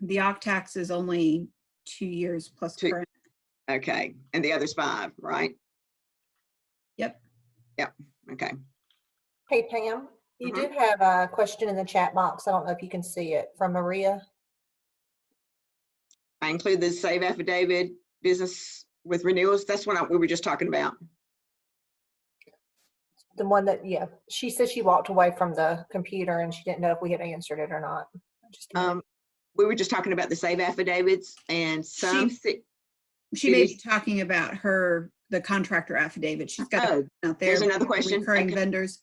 The Octax is only 2 years plus current. Okay. And the other's 5, right? Yep. Okay. Hey Pam, you do have a question in the chat box. I don't know if you can see it from Maria. I include the save affidavit business with renewals. That's what we were just talking about. The one that, yeah, she said she walked away from the computer and she didn't know if we had answered it or not. Just a minute. We were just talking about the save affidavits and some. She may be talking about the contractor affidavit. She's got Oh, out there. there's another question. Recurring Okay. vendors.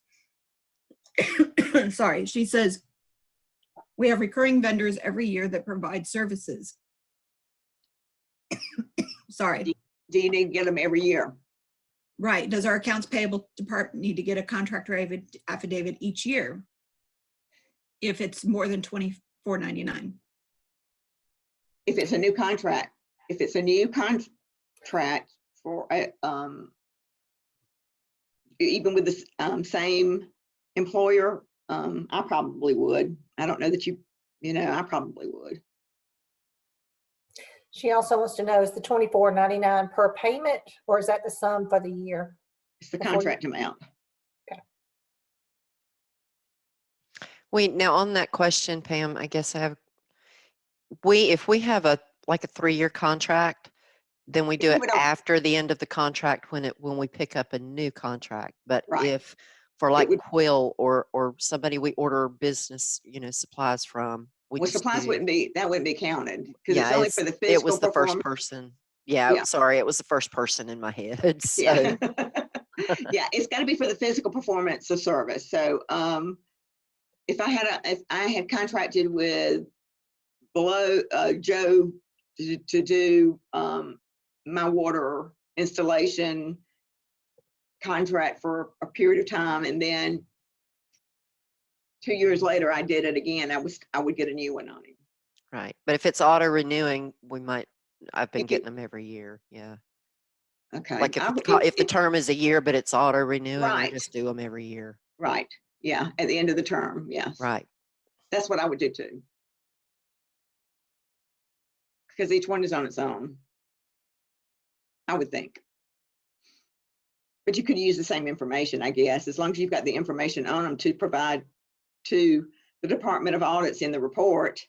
Sorry, she says, we have recurring vendors every year that provide services. Sorry. Do you need to get them every year? Right. Does our accounts payable department need to get a contractor affidavit each year if it's more than $24.99? If it's a new contract, for even with the same employer, I probably would. I don't know that I probably would. She also wants to know, is the $24.99 per payment, or is that the sum for the year? It's the contract amount. Now on that question, Pam, I guess if we have a 3-year contract, then we do it after the end of the contract when we pick up a new contract. But Right. if for Quill or somebody we order business, supplies from, Supplies wouldn't be counted because it's only for the physical. It was the first person. Yeah, sorry, it was the first person in my head. So. Yeah. Yeah, it's got to be for the physical performance of service. So if I had contracted with Joe to do my water installation contract for a period of time, and then 2 years later I did it again, I would get a new one on him. Right, but if it's auto renewing, I've been getting them every year. Yeah. Okay. Like if the term is a year, but it's auto renewing, I just do them every year. Right. Yeah. At the end of the term. Yes. Right. That's what I would do too. Because each one is on its own, I would think. But you could use the same information, I guess, as long as you've got the information on them to provide to the Department of Audits in the report.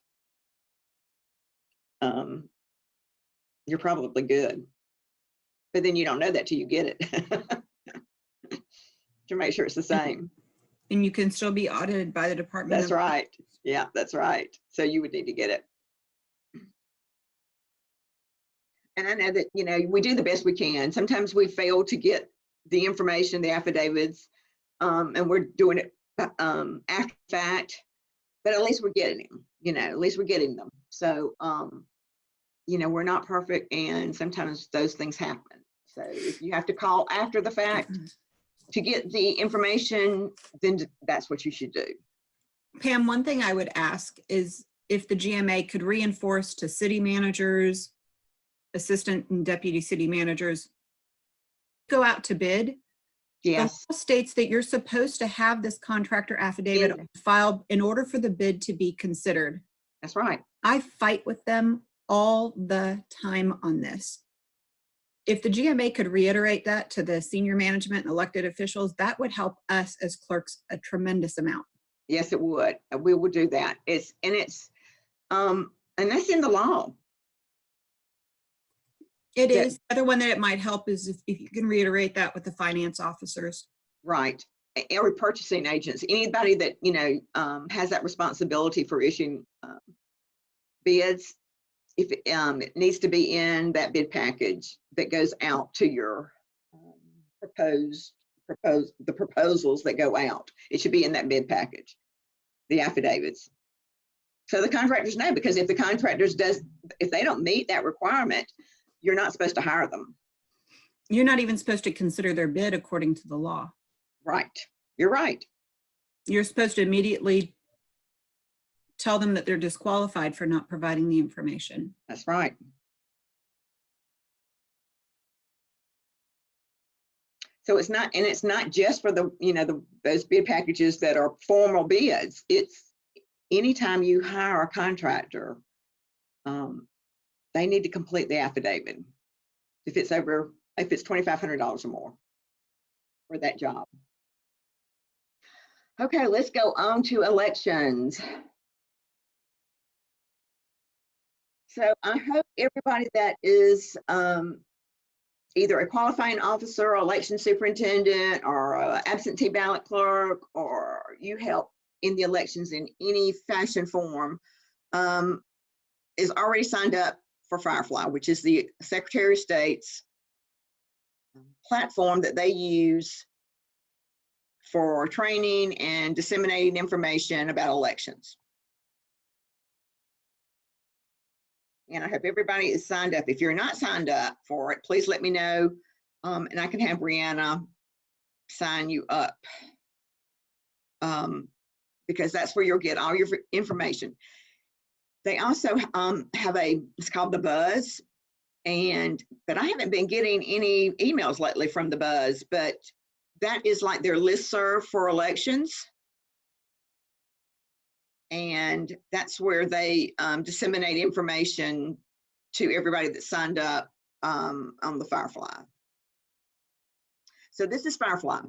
You're probably good. But then you don't know that till you get it. To make sure it's the same. And you can still be audited by the Department. That's right. Yeah, that's right. So you would need to get it. And I know that, we do the best we can. Sometimes we fail to get the information, the affidavits, and we're doing it after the fact, but at least we're getting them, at least we're getting them. So, we're not perfect, and sometimes those things happen. So if you have to call after the fact to get the information, then that's what you should do. Pam, one thing I would ask is if the GMA could reinforce to city managers, assistant and deputy city managers, go out to bid. Yes. The law states that you're supposed to have this contractor affidavit filed in order for the bid to be considered. That's right. I fight with them all the time on this. If the GMA could reiterate that to the senior management and elected officials, that would help us as clerks a tremendous amount. Yes, it would. We will do that. And that's in the law. It is. The other one that it might help is if you can reiterate that with the finance officers. Right. Every purchasing agents, anybody that, has that responsibility for issuing bids, if it needs to be in that bid package that goes out to your the proposals that go out. It should be in that bid package, the affidavits. So the contractors know, because if the contractors if they don't meet that requirement, you're not supposed to hire them. You're not even supposed to consider their bid according to the law. Right. You're right. You're supposed to immediately tell them that they're disqualified for not providing the information. That's right. So it's not just for those bid packages that are formal bids. It's anytime you hire a contractor, they need to complete the affidavit if it's $2,500 or more. for that job. Okay, let's go on to elections. So I hope everybody that is either a qualifying officer, or election superintendent, or absentee ballot clerk, or you help in the elections in any fashion form, is already signed up for Firefly, which is the Secretary of State's platform that they use for training and disseminating information about elections. And I hope everybody is signed up. If you're not signed up for it, please let me know, and I can have Brianna sign you up, because that's where you'll get all your information. They also have it's called the Buzz, but I haven't been getting any emails lately from the Buzz, but that is like their listserv for elections. And that's where they disseminate information to everybody that signed up on the Firefly. So this is Firefly.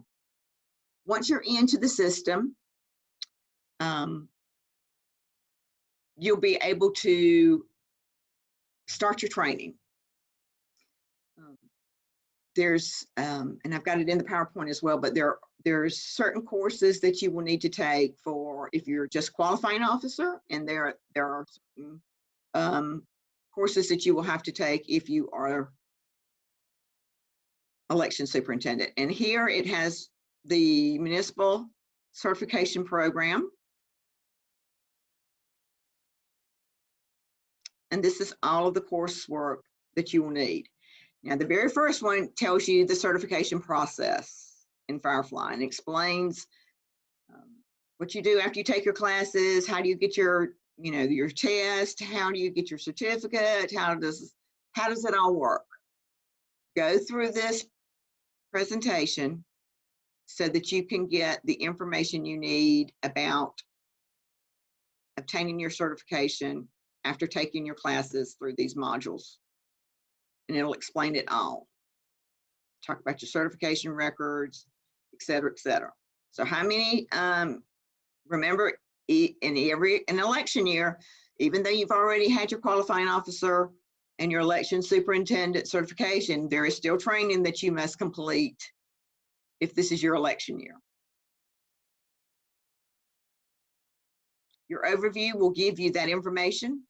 Once you're into the system, you'll be able to start your training. There's, and I've got it in the PowerPoint as well, but there's certain courses that you will need to take for if you're just qualifying officer, and there are certain courses that you will have to take if you are election superintendent. And here it has the municipal certification program. And this is all of the coursework that you will need. Now, the very first one tells you the certification process in Firefly and explains what you do after you take your classes, how do you get your, your test, how do you get your certificate, how does it all work? Go through this presentation so that you can get the information you need about obtaining your certification after taking your classes through these modules. And it'll explain it all. Talk about your certification records, et cetera, et cetera. So how many, remember, in an election year, even though you've already had your qualifying officer and your election superintendent certification, there is still training that you must complete if this is your election year. Your overview will give you that information.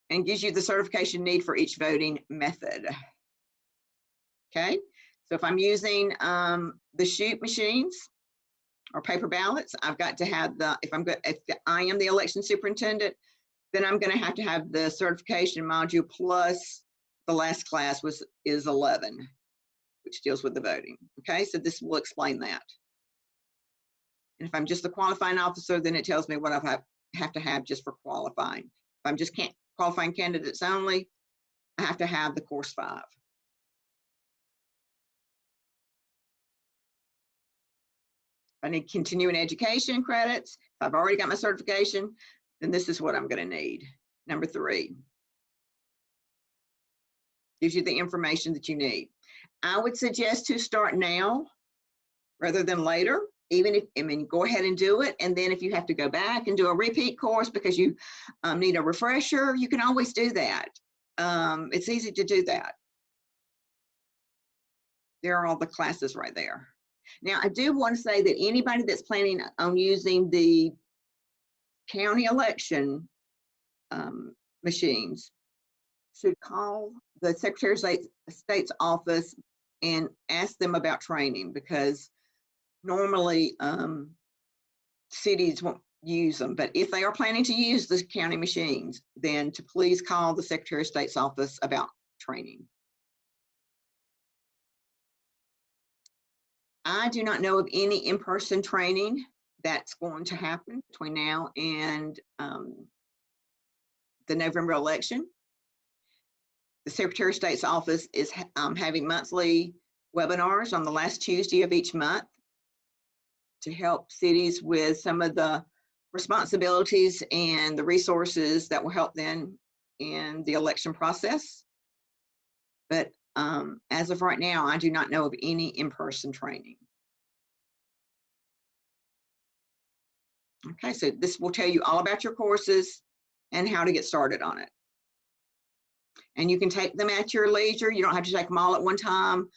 And gives you the certification need for each voting method. Okay, so if I'm using the chute machines or paper ballots, I've got to have if I am the election superintendent, then I'm going to have the certification module plus the last class is 11, which deals with the voting. Okay, so this will explain that. And if I'm just the qualifying officer, then it tells me what I have to have just for qualifying. If I'm just qualifying candidates only, I have to have the course 5. I need continuing education credits. If I've already got my certification, then this is what I'm going to need. Number 3. Gives you the information that you need. I would suggest to start now rather than later. Even if, go ahead and do it. And then if you have to go back and do a repeat course because you need a refresher, you can always do that. It's easy to do that. There are all the classes right there. Now, I do want to say that anybody that's planning on using the county election machines should call the Secretary of State's office and ask them about training, because normally cities won't use them. But if they are planning to use the county machines, then to please call the Secretary of State's office about training. I do not know of any in-person training that's going to happen between now and the November election. The Secretary of State's office is having monthly webinars on the last Tuesday of each month to help cities with some of the responsibilities and the resources that will help them in the election process. But as of right now, I do not know of any in-person training. Okay, so this will tell you all about your courses and how to get started on it. And you can take them at your leisure. You don't have to take them all at one time,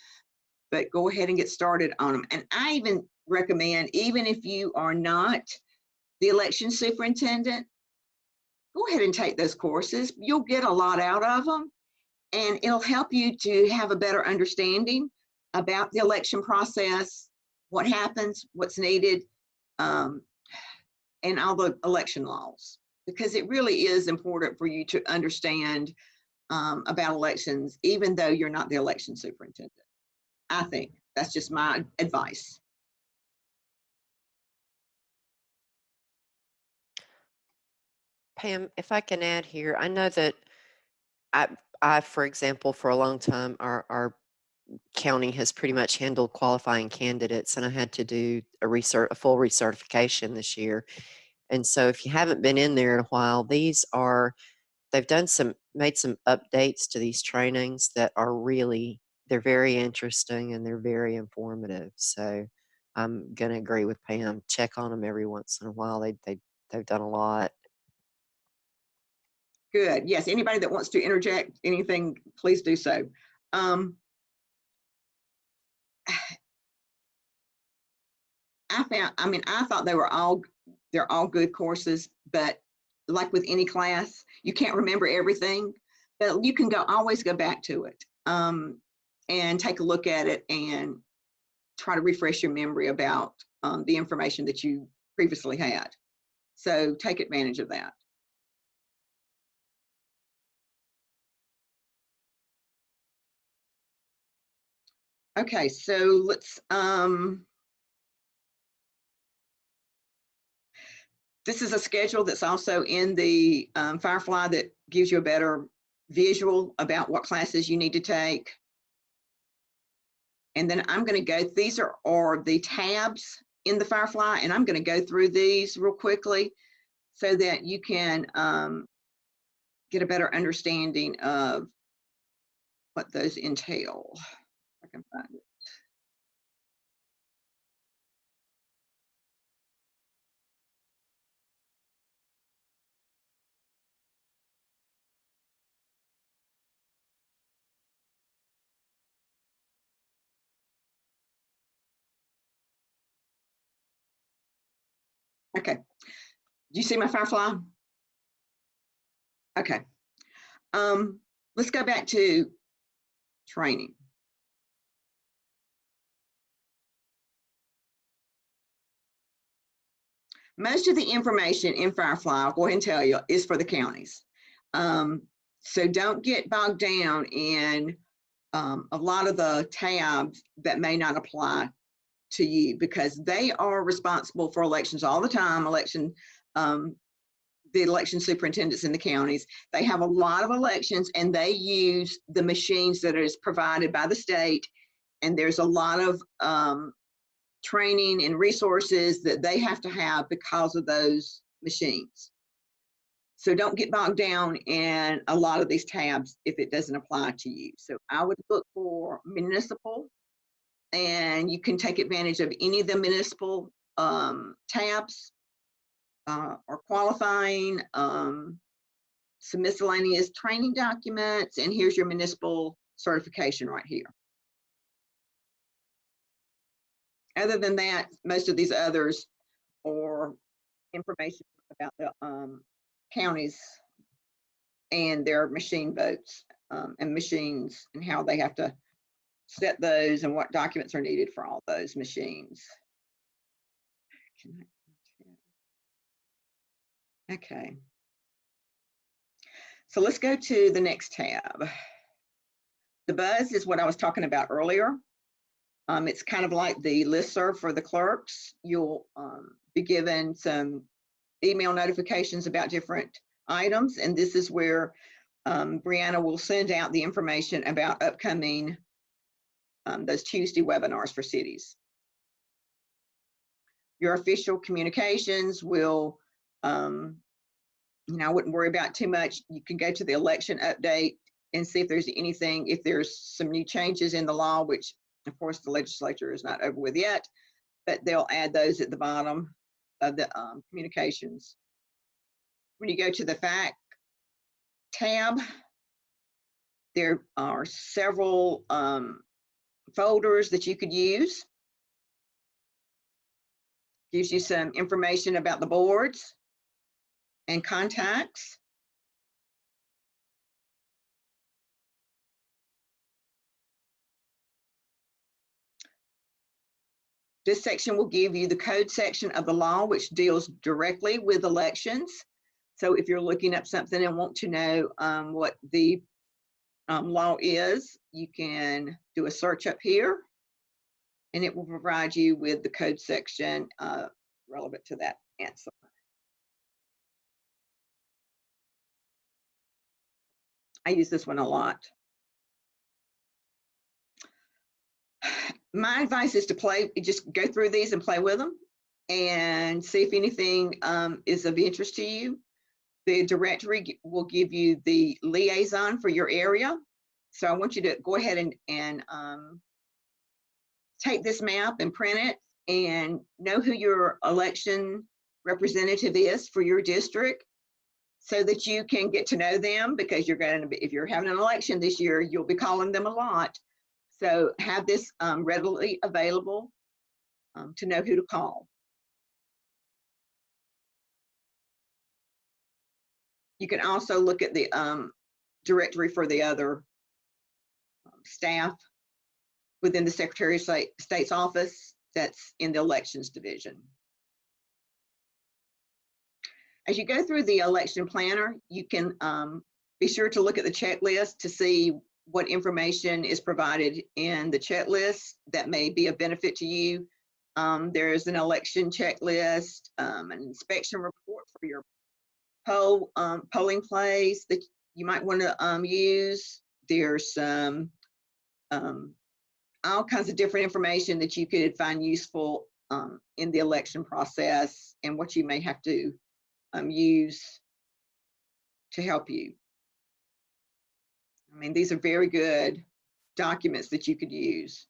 but go ahead and get started on them. And I even recommend, even if you are not the election superintendent, go ahead and take those courses. You'll get a lot out of them, and it'll help you to have a better understanding about the election process, what happens, what's needed, and all the election laws, because it really is important for you to understand about elections, even though you're not the election superintendent. I think that's just my advice. Pam, if I can add here, I know that I, for example, for a long time, our county has pretty much handled qualifying candidates, and I had to do a full recertification this year. And so if you haven't been in there in a while, they've made some updates to these trainings that are they're very interesting and they're very informative. So I'm going to agree with Pam. Check on them every once in a while. They've done a lot. Good. Yes, anybody that wants to interject anything, please do so. I thought they're all good courses, but like with any class, you can't remember everything, but you can always go back to it and take a look at it and try to refresh your memory about the information that you previously had. So take advantage of that. Okay, so let's, this is a schedule that's also in the Firefly that gives you a better visual about what classes you need to take. And then I'm going to go, these are the tabs in the Firefly, and I'm going to go through these real quickly so that you can get a better understanding of what those entail. I can find it. Okay, do you see my Firefly? Okay, let's go back to training. Most of the information in Firefly, I'll go ahead and tell you, is for the counties. So don't get bogged down in a lot of the tabs that may not apply to you, because they are responsible for elections all the time. The election superintendents in the counties, they have a lot of elections and they use the machines that is provided by the state. And there's a lot of training and resources that they have to have because of those machines. So don't get bogged down in a lot of these tabs if it doesn't apply to you. So I would look for municipal, and you can take advantage of any of the municipal tabs or qualifying, some miscellaneous training documents, and here's your municipal certification right here. Other than that, most of these others are information about the counties and their machine votes and machines and how they have to set those and what documents are needed for all those machines. Okay. So let's go to the next tab. The buzz is what I was talking about earlier. It's kind of like the listserv for the clerks. You'll be given some email notifications about different items, and this is where Brianna will send out the information about upcoming those Tuesday webinars for cities. Your official communications will You know, I wouldn't worry about too much. You can go to the election update and see if there's anything, if there's some new changes in the law, which of course the legislature is not over with yet, but they'll add those at the bottom of the communications. When you go to the fact tab, there are several folders that you could use. Gives you some information about the boards and contacts. This section will give you the code section of the law, which deals directly with elections. So if you're looking up something and want to know what the law is, you can do a search up here, and it will provide you with the code section relevant to that answer. I use this one a lot. My advice is to just go through these and play with them and see if anything is of interest to you. The directory will give you the liaison for your area. So I want you to go ahead and take this map and print it and know who your election representative is for your district so that you can get to know them, because you're going to be, if you're having an election this year, you'll be calling them a lot. So have this readily available to know who to call. You can also look at the directory for the other staff within the Secretary of State's office that's in the elections division. As you go through the election planner, you can be sure to look at the checklist to see what information is provided in the checklist that may be of benefit to you. There's an election checklist, an inspection report for your polling place that you might want to use. There's some all kinds of different information that you could find useful in the election process and what you may have to use to help you. I mean, these are very good documents that you could use.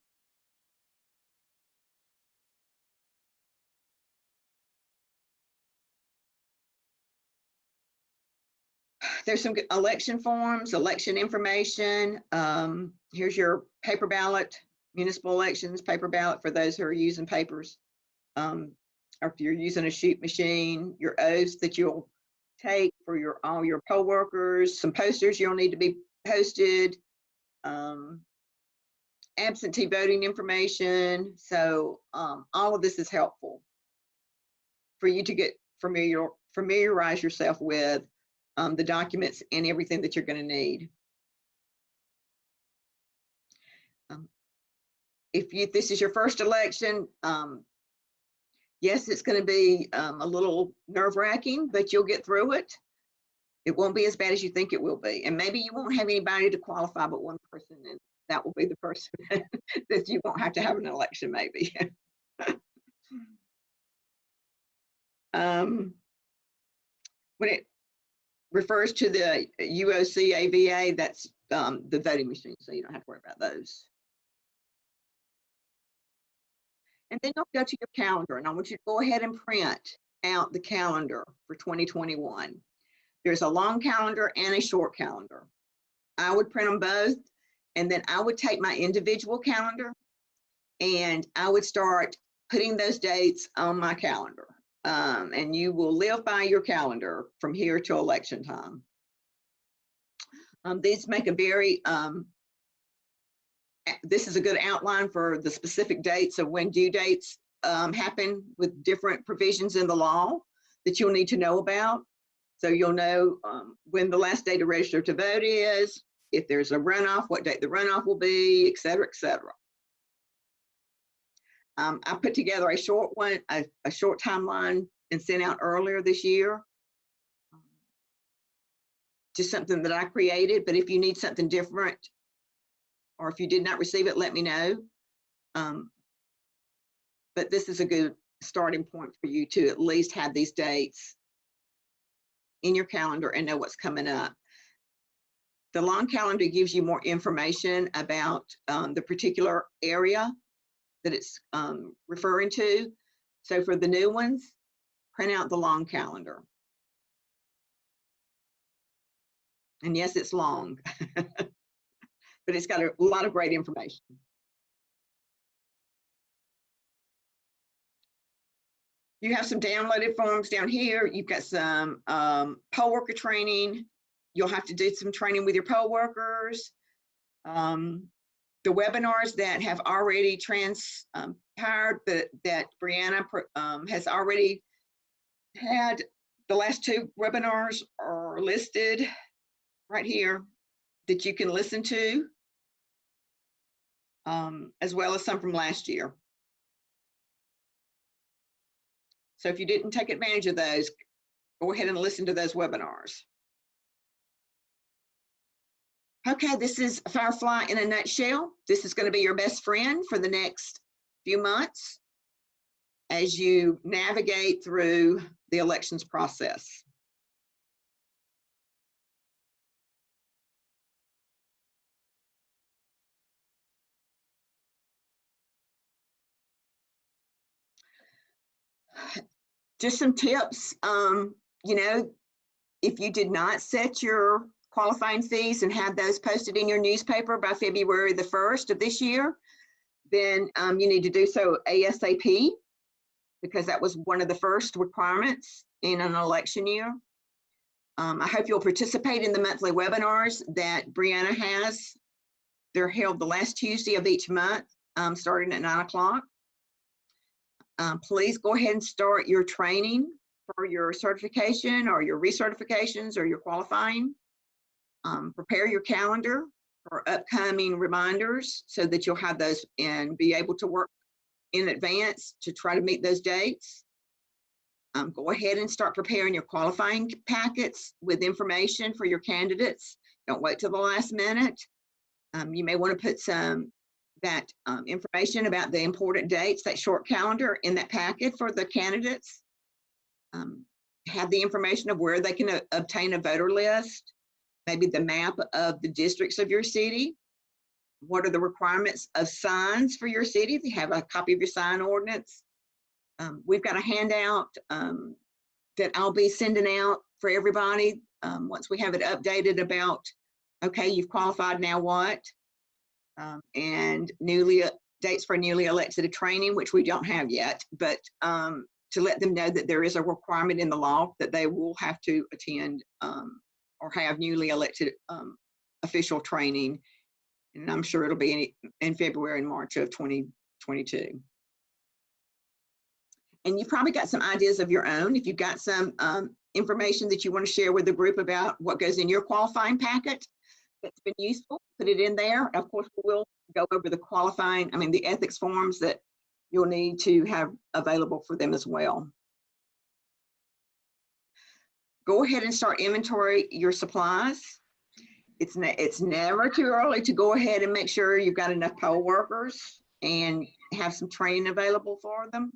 There's some election forms, election information. Here's your paper ballot, municipal elections, paper ballot for those who are using papers. Or if you're using a sheet machine, your oaths that you'll take for all your poll workers, some posters you'll need to be posted, absentee voting information. So all of this is helpful for you to get familiarize yourself with the documents and everything that you're going to need. If this is your first election, yes, it's going to be a little nerve-wracking, but you'll get through it. It won't be as bad as you think it will be. And maybe you won't have anybody to qualify but one person, and that will be the person that you won't have to have an election, maybe. When it refers to the UOC AVA, that's the voting machine, so you don't have to worry about those. And then you'll go to your calendar, and I want you to go ahead and print out the calendar for 2021. There's a long calendar and a short calendar. I would print them both, and then I would take my individual calendar and I would start putting those dates on my calendar. And you will live by your calendar from here to election time. These make a very, this is a good outline for the specific dates of when due dates happen with different provisions in the law that you'll need to know about. So you'll know when the last day to register to vote is, if there's a runoff, what date the runoff will be, et cetera, et cetera. I put together a short one, a short timeline, and sent out earlier this year. Just something that I created, but if you need something different, or if you did not receive it, let me know. But this is a good starting point for you to at least have these dates in your calendar and know what's coming up. The long calendar gives you more information about the particular area that it's referring to. So for the new ones, print out the long calendar. And yes, it's long, but it's got a lot of great information. You have some downloaded forms down here. You've got some poll worker training. You'll have to do some training with your poll workers. The webinars that have already transpired, that Brianna has already had, the last 2 webinars are listed right here that you can listen to, as well as some from last year. So if you didn't take advantage of those, go ahead and listen to those webinars. Okay, this is Firefly in a nutshell. This is going to be your best friend for the next few months as you navigate through the elections process. Just some tips, you know, if you did not set your qualifying fees and have those posted in your newspaper by February the 1st of this year, then you need to do so ASAP, because that was one of the first requirements in an election year. I hope you'll participate in the monthly webinars that Brianna has. They're held the last Tuesday of each month, starting at 9 o'clock. Please go ahead and start your training for your certification or your recertifications or your qualifying. Prepare your calendar for upcoming reminders so that you'll have those and be able to work in advance to try to meet those dates. Go ahead and start preparing your qualifying packets with information for your candidates. Don't wait till the last minute. You may want to put that information about the important dates, that short calendar in that packet for the candidates. Have the information of where they can obtain a voter list, maybe the map of the districts of your city. What are the requirements of signs for your city? If you have a copy of your sign ordinance. We've got a handout that I'll be sending out for everybody once we have it updated about, okay, you've qualified, now what? And dates for newly elected training, which we don't have yet, but to let them know that there is a requirement in the law that they will have to attend or have newly elected official training. And I'm sure it'll be in February and March of 2022. And you've probably got some ideas of your own. If you've got some information that you want to share with the group about what goes in your qualifying packet that's been useful, put it in there. Of course, we'll go over the ethics forms that you'll need to have available for them as well. Go ahead and start inventory your supplies. It's never too early to go ahead and make sure you've got enough poll workers and have some training available for them.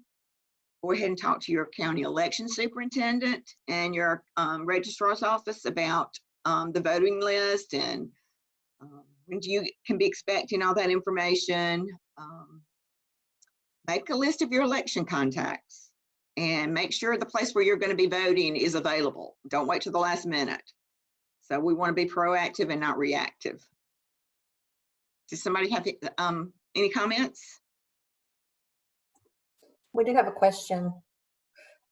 Go ahead and talk to your county election superintendent and your registrar's office about the voting list and when you can be expecting all that information. Make a list of your election contacts and make sure the place where you're going to be voting is available. Don't wait till the last minute. So we want to be proactive and not reactive. Does somebody have any comments? We do have a question.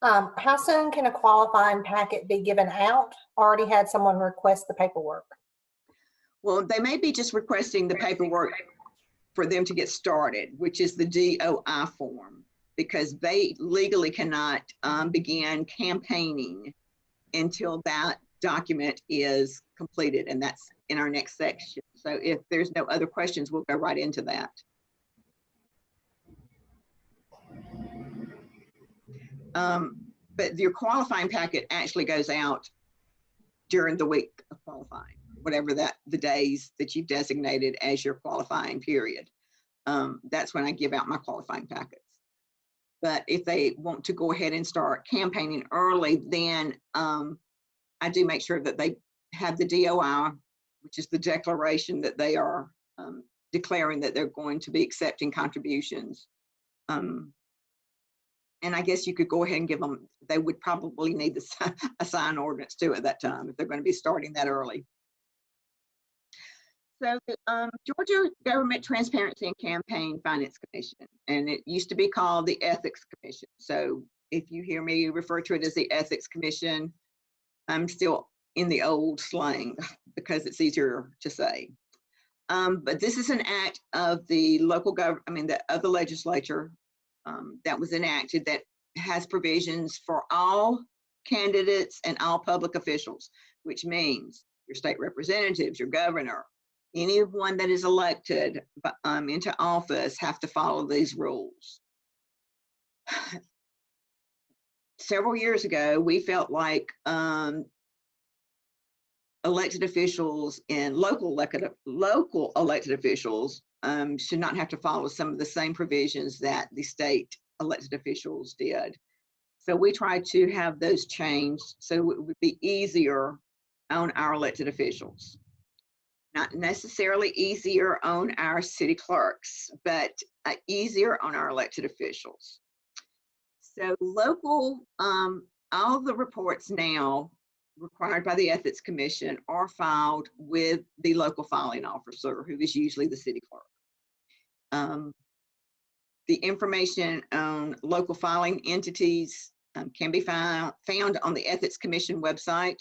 How soon can a qualifying packet be given out? Already had someone request the paperwork. Well, they may be just requesting the paperwork for them to get started, which is the DOI form, because they legally cannot begin campaigning until that document is completed, and that's in our next section. So if there's no other questions, we'll go right into that. But your qualifying packet actually goes out during the week of qualifying, whatever the days that you've designated as your qualifying period. That's when I give out my qualifying packets. But if they want to go ahead and start campaigning early, then I do make sure that they have the DOI, which is the declaration that they are declaring that they're going to be accepting contributions. And I guess you could go ahead and give them, they would probably need to assign ordinance to at that time if they're going to be starting that early. So the Georgia Government Transparency and Campaign Finance Commission, and it used to be called the Ethics Commission. So if you hear me refer to it as the Ethics Commission, I'm still in the old slang because it's easier to say. But this is an act of the local government, of the legislature that was enacted that has provisions for all candidates and all public officials, which means your state representatives, your governor, anyone that is elected into office have to follow these rules. Several years ago, we felt like elected officials and local elected officials should not have to follow some of the same provisions that the state elected officials did. So we tried to have those changed so it would be easier on our elected officials. Not necessarily easier on our city clerks, but easier on our elected officials. So local, all the reports now required by the Ethics Commission are filed with the local filing officer, who is usually the city clerk. The information on local filing entities can be found on the Ethics Commission website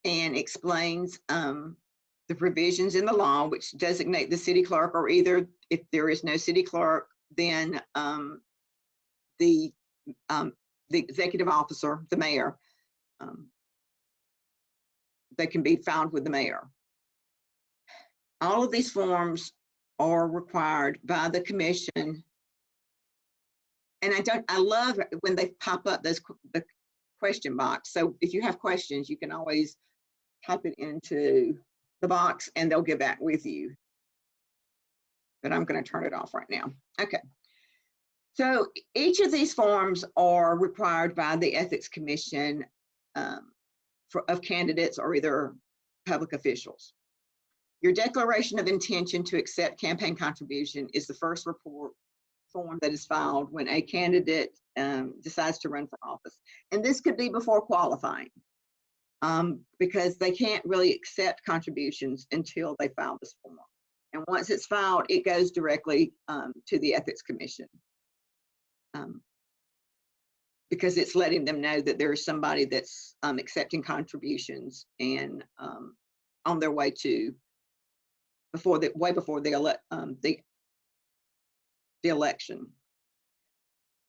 and explains the provisions in the law which designate the city clerk, or either if there is no city clerk, then the executive officer, the mayor, they can be found with the mayor. All of these forms are required by the commission. And I love when they pop up the question box. So if you have questions, you can always type it into the box and they'll get back with you. But I'm going to turn it off right now. Okay. So each of these forms are required by the Ethics Commission of candidates or either public officials. Your declaration of intention to accept campaign contribution is the first report form that is filed when a candidate decides to run for office. And this could be before qualifying because they can't really accept contributions until they file this form. And once it's filed, it goes directly to the Ethics Commission because it's letting them know that there's somebody that's accepting contributions and on their way to way before the election.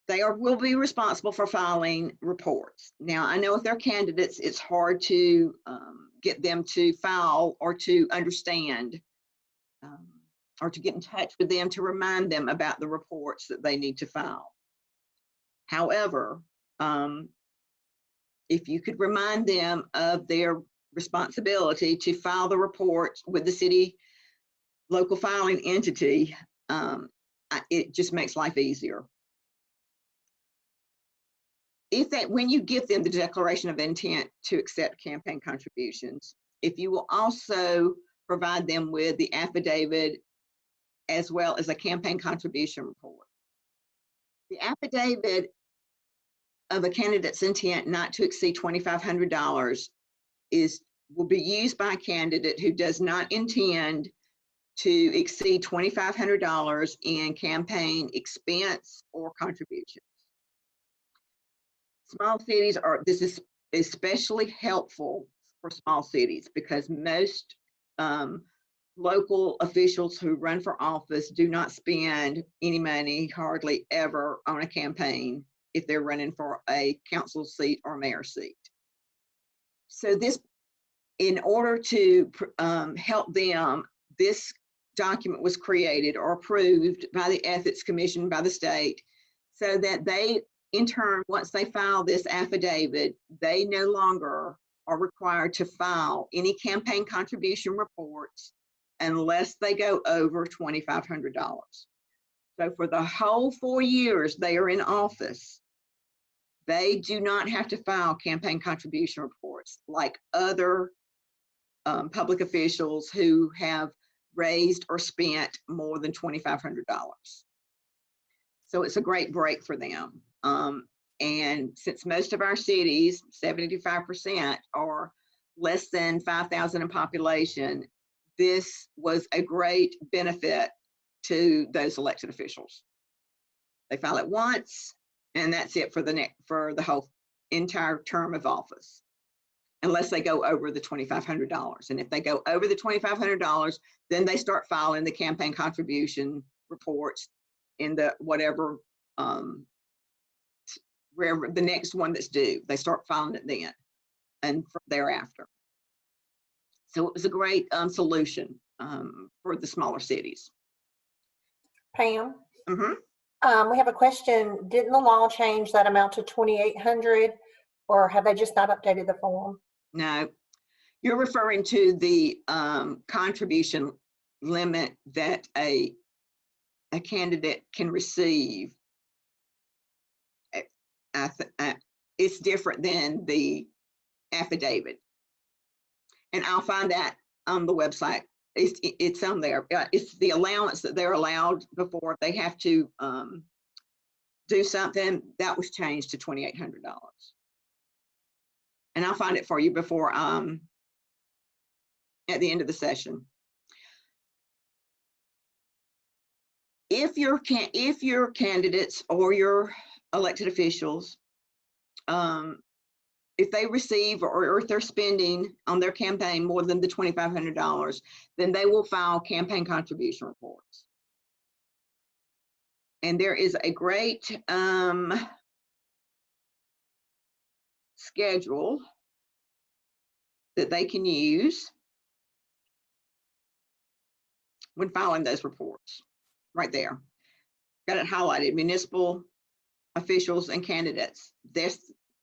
They will be responsible for filing reports. Now, I know if they're candidates, it's hard to get them to file or to understand or to get in touch with them to remind them about the reports that they need to file. However, if you could remind them of their responsibility to file the reports with the city local filing entity, it just makes life easier. When you give them the declaration of intent to accept campaign contributions, if you will also provide them with the affidavit as well as a campaign contribution report. The affidavit of a candidate's intent not to exceed $2,500 will be used by a candidate who does not intend to exceed $2,500 in campaign expense or contributions. Small cities this is especially helpful for small cities because most local officials who run for office do not spend any money hardly ever on a campaign if they're running for a council seat or mayor seat. So in order to help them, this document was created or approved by the Ethics Commission by the state so that they, in turn, once they file this affidavit, they no longer are required to file any campaign contribution reports unless they go over $2,500. So for the whole 4 years they are in office, They do not have to file campaign contribution reports like other public officials who have raised or spent more than $2,500. So it's a great break for them. And since most of our cities, 75%, are less than 5,000 in population, this was a great benefit to those elected officials. They file it once, and that's it for the whole entire term of office, unless they go over the $2,500. And if they go over the $2,500, then they start filing the campaign contribution reports in the whatever, wherever the next one that's due. They start filing it then and from thereafter. So it was a great solution for the smaller cities. Pam, Mm-hmm. we have a question. Didn't the law change that amount to 2,800, or have they just not updated the form? No, you're referring to the contribution limit that a candidate can receive. It's different than the affidavit, and I'll find that on the website. It's on there. It's the allowance that they're allowed before they have to do something that was changed to $2,800. And I'll find it for you before at the end of the session. If your candidates or your elected officials, if they receive or if they're spending on their campaign more than the $2,500, then they will file campaign contribution reports. And there is a great schedule that they can use when filing those reports. Right there, got it highlighted: municipal officials and candidates.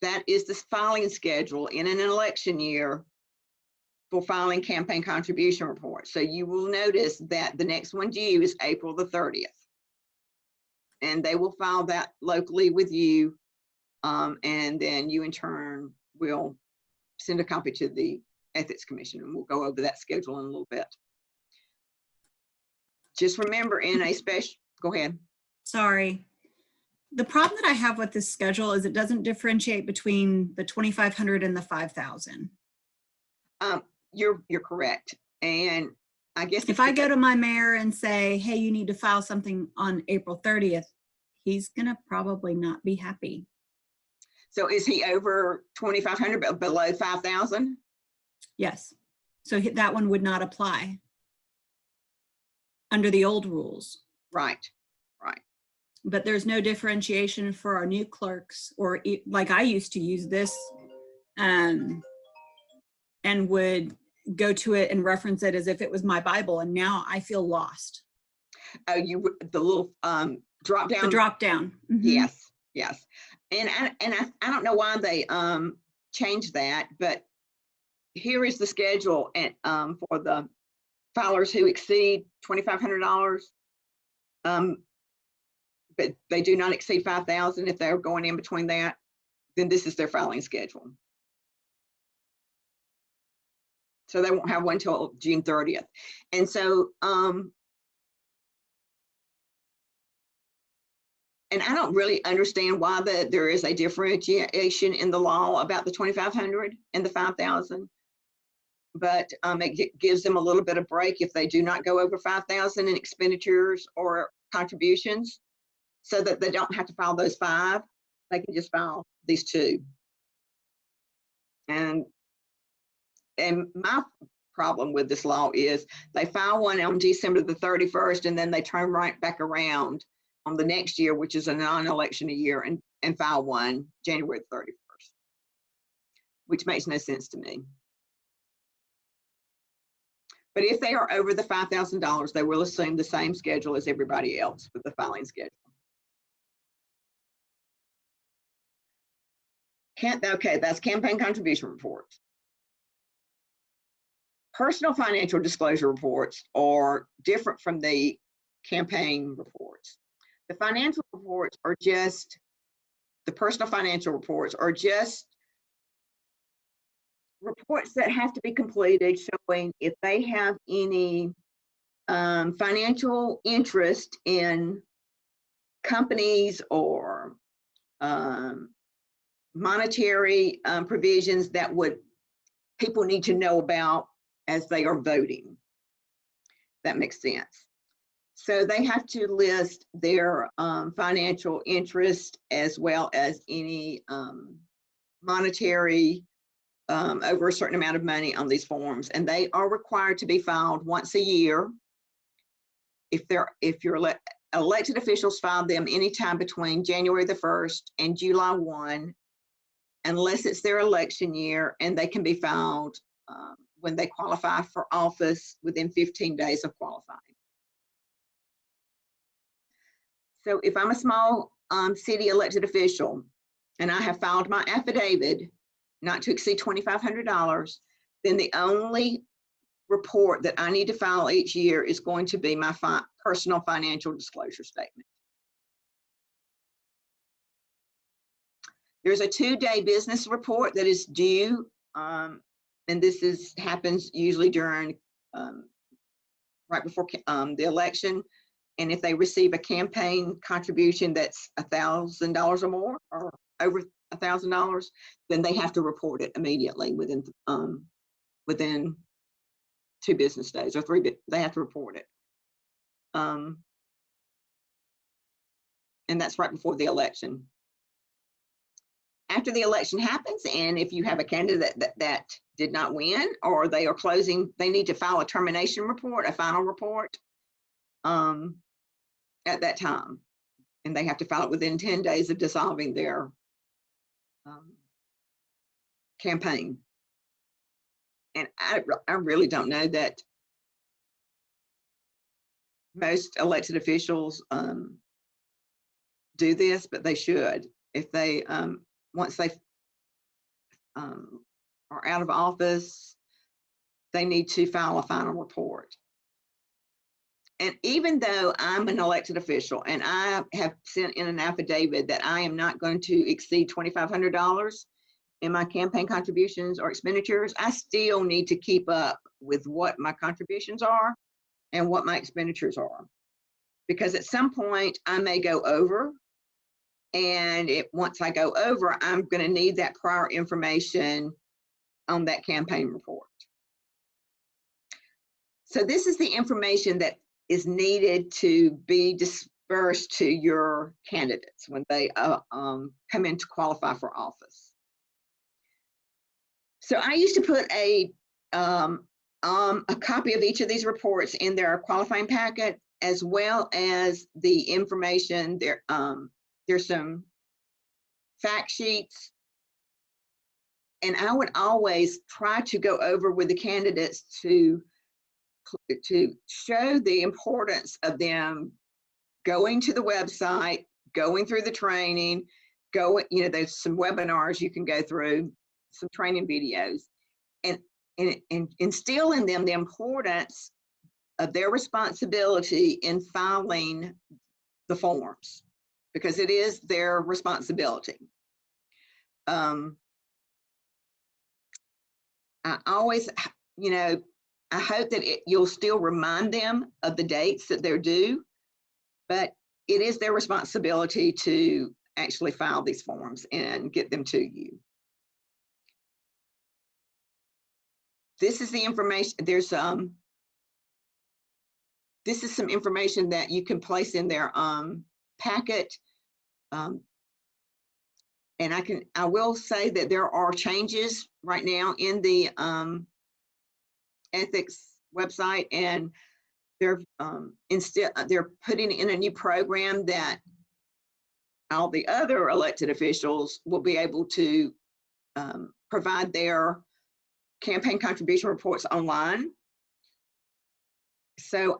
That is the filing schedule in an election year for filing campaign contribution reports. So you will notice that the next one due is April the 30th. And they will file that locally with you. And then you in turn will send a copy to the Ethics Commission, and we'll go over that schedule in a little bit. Just remember, in a special, go ahead. Sorry. The problem that I have with this schedule is it doesn't differentiate between the 2,500 and the 5,000. You're correct. And I guess if I go to my mayor and say, hey, you need to file something on April 30th, he's gonna probably not be happy. So is he over 2,500 but below 5,000? Yes. So that one would not apply under the old rules. Right, right. But there's no differentiation for our new clerks, or like I used to use this and would go to it and reference it as if it was my Bible, and now I feel lost. Oh, the little drop down. The drop down. Mm-hmm. Yes, yes. And I don't know why they changed that, but here is the schedule and for the filers who exceed $2,500, but they do not exceed 5,000. If they're going in between that, then this is their filing schedule. So they won't have one till June 30th. And so, and I don't really understand why there is a differentiation in the law about the 2,500 and the 5,000. But it gives them a little bit of break if they do not go over 5,000 in expenditures or contributions, so that they don't have to file those 5. They can just file these 2. And my problem with this law is they file one on December the 31st, and then they turn right back around on the next year, which is a non-election year, and file one January 31st, which makes no sense to me. But if they are over the $5,000, they will assume the same schedule as everybody else with the filing schedule. Okay, that's campaign contribution reports. Personal financial disclosure reports are different from the campaign reports. The financial reports are just the personal financial reports are just reports that have to be completed showing if they have any financial interest in companies or monetary provisions that people need to know about as they are voting. That makes sense. So they have to list their financial interest as well as any monetary over a certain amount of money on these forms, and they are required to be filed once a year. If your elected officials file them anytime between January the 1st and July 1, unless it's their election year, and they can be filed when they qualify for office within 15 days of qualifying. So if I'm a small city elected official and I have filed my affidavit not to exceed $2,500, then the only report that I need to file each year is going to be my personal financial disclosure statement. There's a 2-day business report that is due, and this happens usually during right before the election. And if they receive a campaign contribution that's $1,000 or more, or over $1,000, then they have to report it immediately within 2 business days or 3. They have to report it, and that's right before the election. After the election happens, and if you have a candidate that did not win, or they are closing, they need to file a termination report, a final report at that time, and they have to file it within 10 days of dissolving their campaign. And I really don't know that most elected officials do this, but they should. If they once they are out of office, they need to file a final report. And even though I'm an elected official and I have sent in an affidavit that I am not going to exceed $2,500 in my campaign contributions or expenditures, I still need to keep up with what my contributions are and what my expenditures are. Because at some point I may go over, and once I go over, I'm going to need that prior information on that campaign report. So this is the information that is needed to be dispersed to your candidates when they come in to qualify for office. So I used to put a copy of each of these reports in their qualifying packet, as well as the information there. There's some fact sheets, and I would always try to go over with the candidates to show the importance of them going to the website, going through the training, there's some webinars you can go through, some training videos, and instill in them the importance of their responsibility in filing the forms, because it is their responsibility. I always, I hope that you'll still remind them of the dates that they're due, but it is their responsibility to actually file these forms and get them to you. This is the information. This is some information that you can place in their packet. And I will say that there are changes right now in the ethics website, and they're putting in a new program that all the other elected officials will be able to provide their campaign contribution reports online. So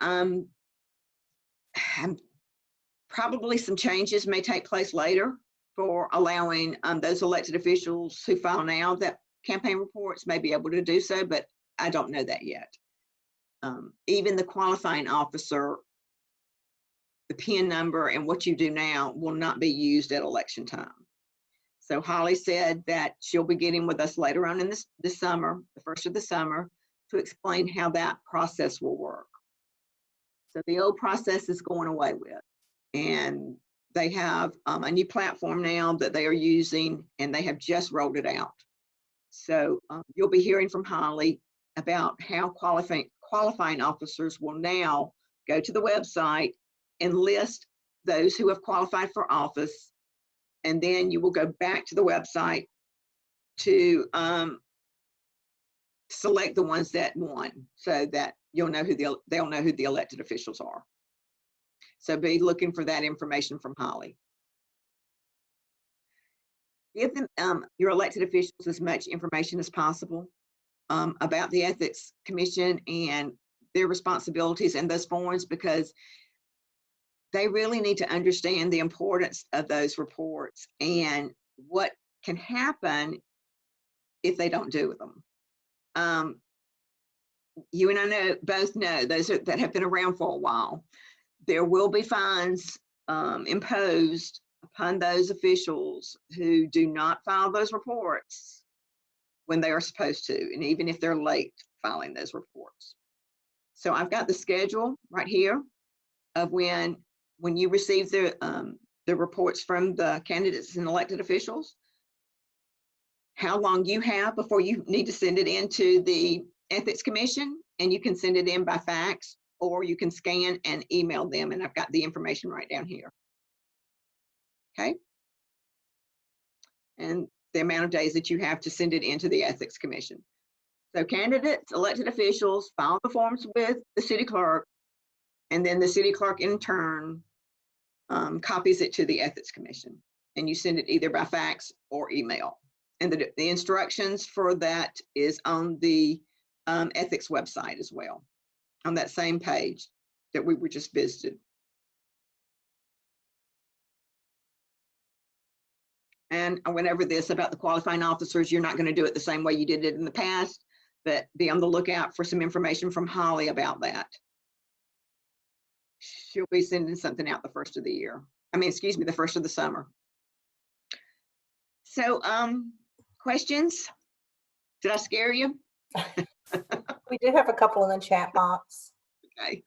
probably some changes may take place later for allowing those elected officials who file now that campaign reports may be able to do so, but I don't know that yet. Even the qualifying officer, the PIN number and what you do now will not be used at election time. So Holly said that she'll be getting with us later on in this summer, the first of the summer, to explain how that process will work. So the old process is going away with, and they have a new platform now that they are using, and they have just rolled it out. So you'll be hearing from Holly about how qualifying officers will now go to the website and list those who have qualified for office. And then you will go back to the website to select the ones that won, so that they'll know who the elected officials are. So be looking for that information from Holly. Give them your elected officials as much information as possible about the Ethics Commission and their responsibilities and those forms, because they really need to understand the importance of those reports and what can happen if they don't do them. You and I both know, those that have been around for a while, there will be fines imposed upon those officials who do not file those reports when they are supposed to, and even if they're late filing those reports. So I've got the schedule right here of when you receive the reports from the candidates and elected officials, how long you have before you need to send it into the Ethics Commission, and you can send it in by fax, or you can scan and email them, and I've got the information right down here. Okay? And the amount of days that you have to send it into the Ethics Commission. So candidates, elected officials file the forms with the city clerk, and then the city clerk in turn copies it to the Ethics Commission, and you send it either by fax or email. And the instructions for that is on the ethics website as well, on that same page that we were just visited. And I went over this about the qualifying officers. You're not going to do it the same way you did it in the past, but be on the lookout for some information from Holly about that. She'll be sending something out the first of the year. The first of the summer. So, questions? Did I scare you? We do have a couple in the chat box. Okay.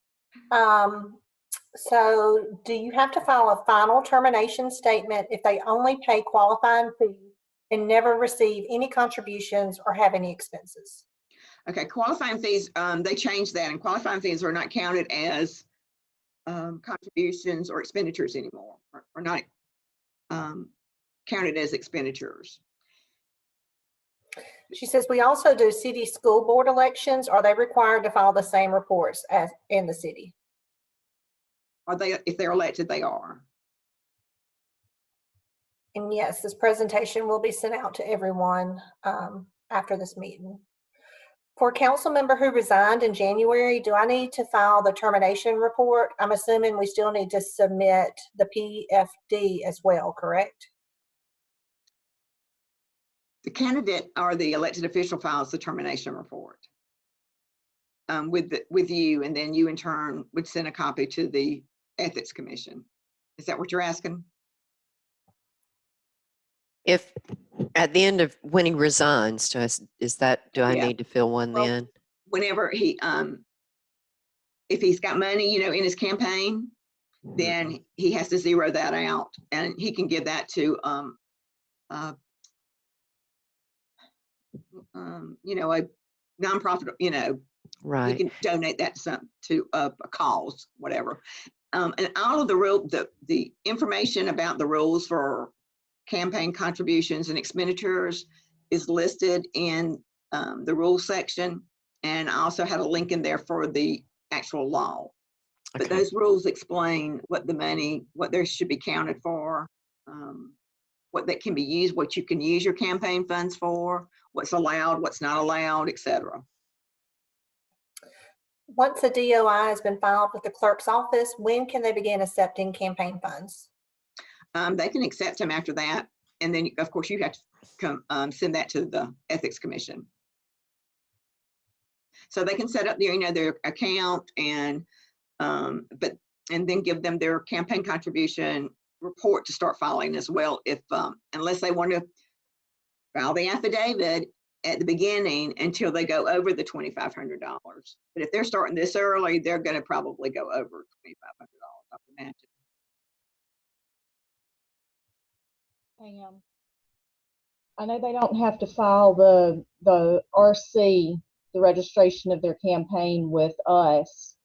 So do you have to file a final termination statement if they only pay qualifying fees and never receive any contributions or have any expenses? Okay, qualifying fees, they changed that, and qualifying fees are not counted as contributions or expenditures anymore, or not counted as expenditures. She says, we also do city school board elections. Are they required to file the same reports as in the city? Are they, if they're elected, they are. And yes, this presentation will be sent out to everyone after this meeting. For a council member who resigned in January, do I need to file the termination report? I'm assuming we still need to submit the PFD as well, correct? The candidate or the elected official files the termination report with you, and then you in turn would send a copy to the Ethics Commission. Is that what you're asking? If at the end of when he resigns to us, do I Yeah. need to fill one Well, then? Whenever he, if he's got money, in his campaign, then he has to zero that out, and he can give that to, a nonprofit, he Right. can donate that to a cause, whatever. And all of the information about the rules for campaign contributions and expenditures is listed in the rules section. And I also had a link in there for the actual law. But Okay. those rules explain what there should be counted for, what that can be used, what you can use your campaign funds for, what's allowed, what's not allowed, etc. Once a DOI has been filed with the clerk's office, when can they begin accepting campaign funds? They can accept them after that. And then, of course, you have to send that to the Ethics Commission. So they can set up their account and then give them their campaign contribution report to start filing as well, if unless they want to file the affidavit at the beginning until they go over the $2,500. But if they're starting this early, they're going to probably go over $2,500, I would imagine. I know they don't have to file the RC, the registration of their campaign with us,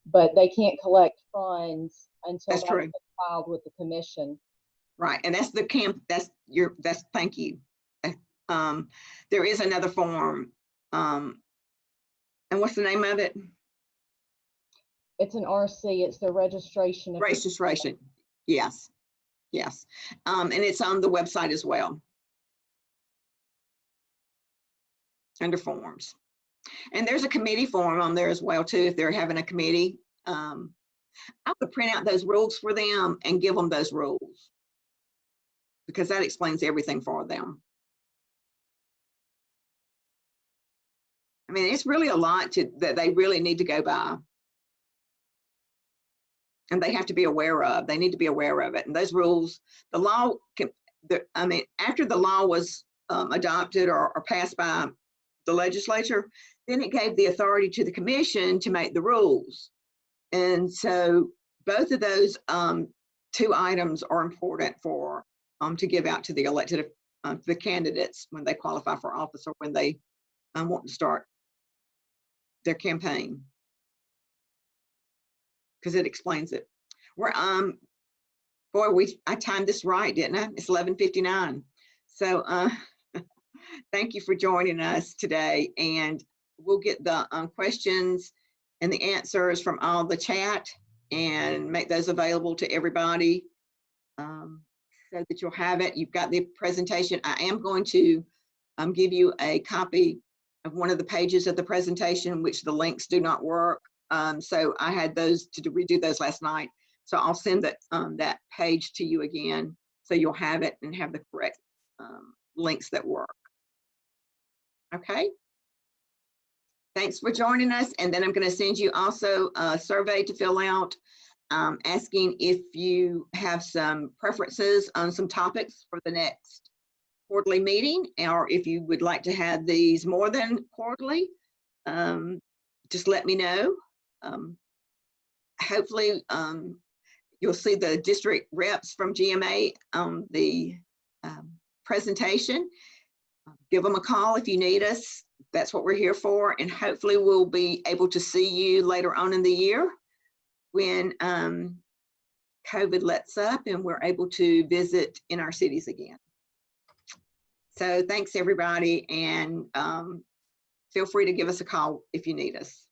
but they can't collect funds until That's that's true. been filed with the commission. Right, and that's the thank you. There is another form, and what's the name of it? It's an RC, it's the registration of. Registration, yes, yes. And it's on the website as well, under forms. And there's a committee form on there as well too, if they're having a committee. I would print out those rules for them and give them those rules, because that explains everything for them. I mean, it's really a lot that they really need to go by. And they have to be aware of. They need to be aware of it. And those rules, the law, I mean, after the law was adopted or passed by the legislature, then it gave the authority to the commission to make the rules. And so both of those two items are important for to give out to the elected the candidates when they qualify for office or when they want to start their campaign, because it explains it. We're boy, I timed this right, didn't I? It's 11:59. So thank you for joining us today, and we'll get the questions and the answers from all the chat and make those available to everybody, so that you'll have it. You've got the presentation. I am going to give you a copy of one of the pages of the presentation, which the links do not work. So I had those to redo those last night. So I'll send that page to you again, so you'll have it and have the correct links that work. Okay. Thanks for joining us. And then I'm going to send you also a survey to fill out, asking if you have some preferences on some topics for the next quarterly meeting, or if you would like to have these more than quarterly, just let me know. Hopefully you'll see the district reps from GMA on the presentation. Give them a call if you need us. That's what we're here for. And hopefully we'll be able to see you later on in the year when COVID lets up and we're able to visit in our cities again. So thanks everybody, and feel free to give us a call if you need us.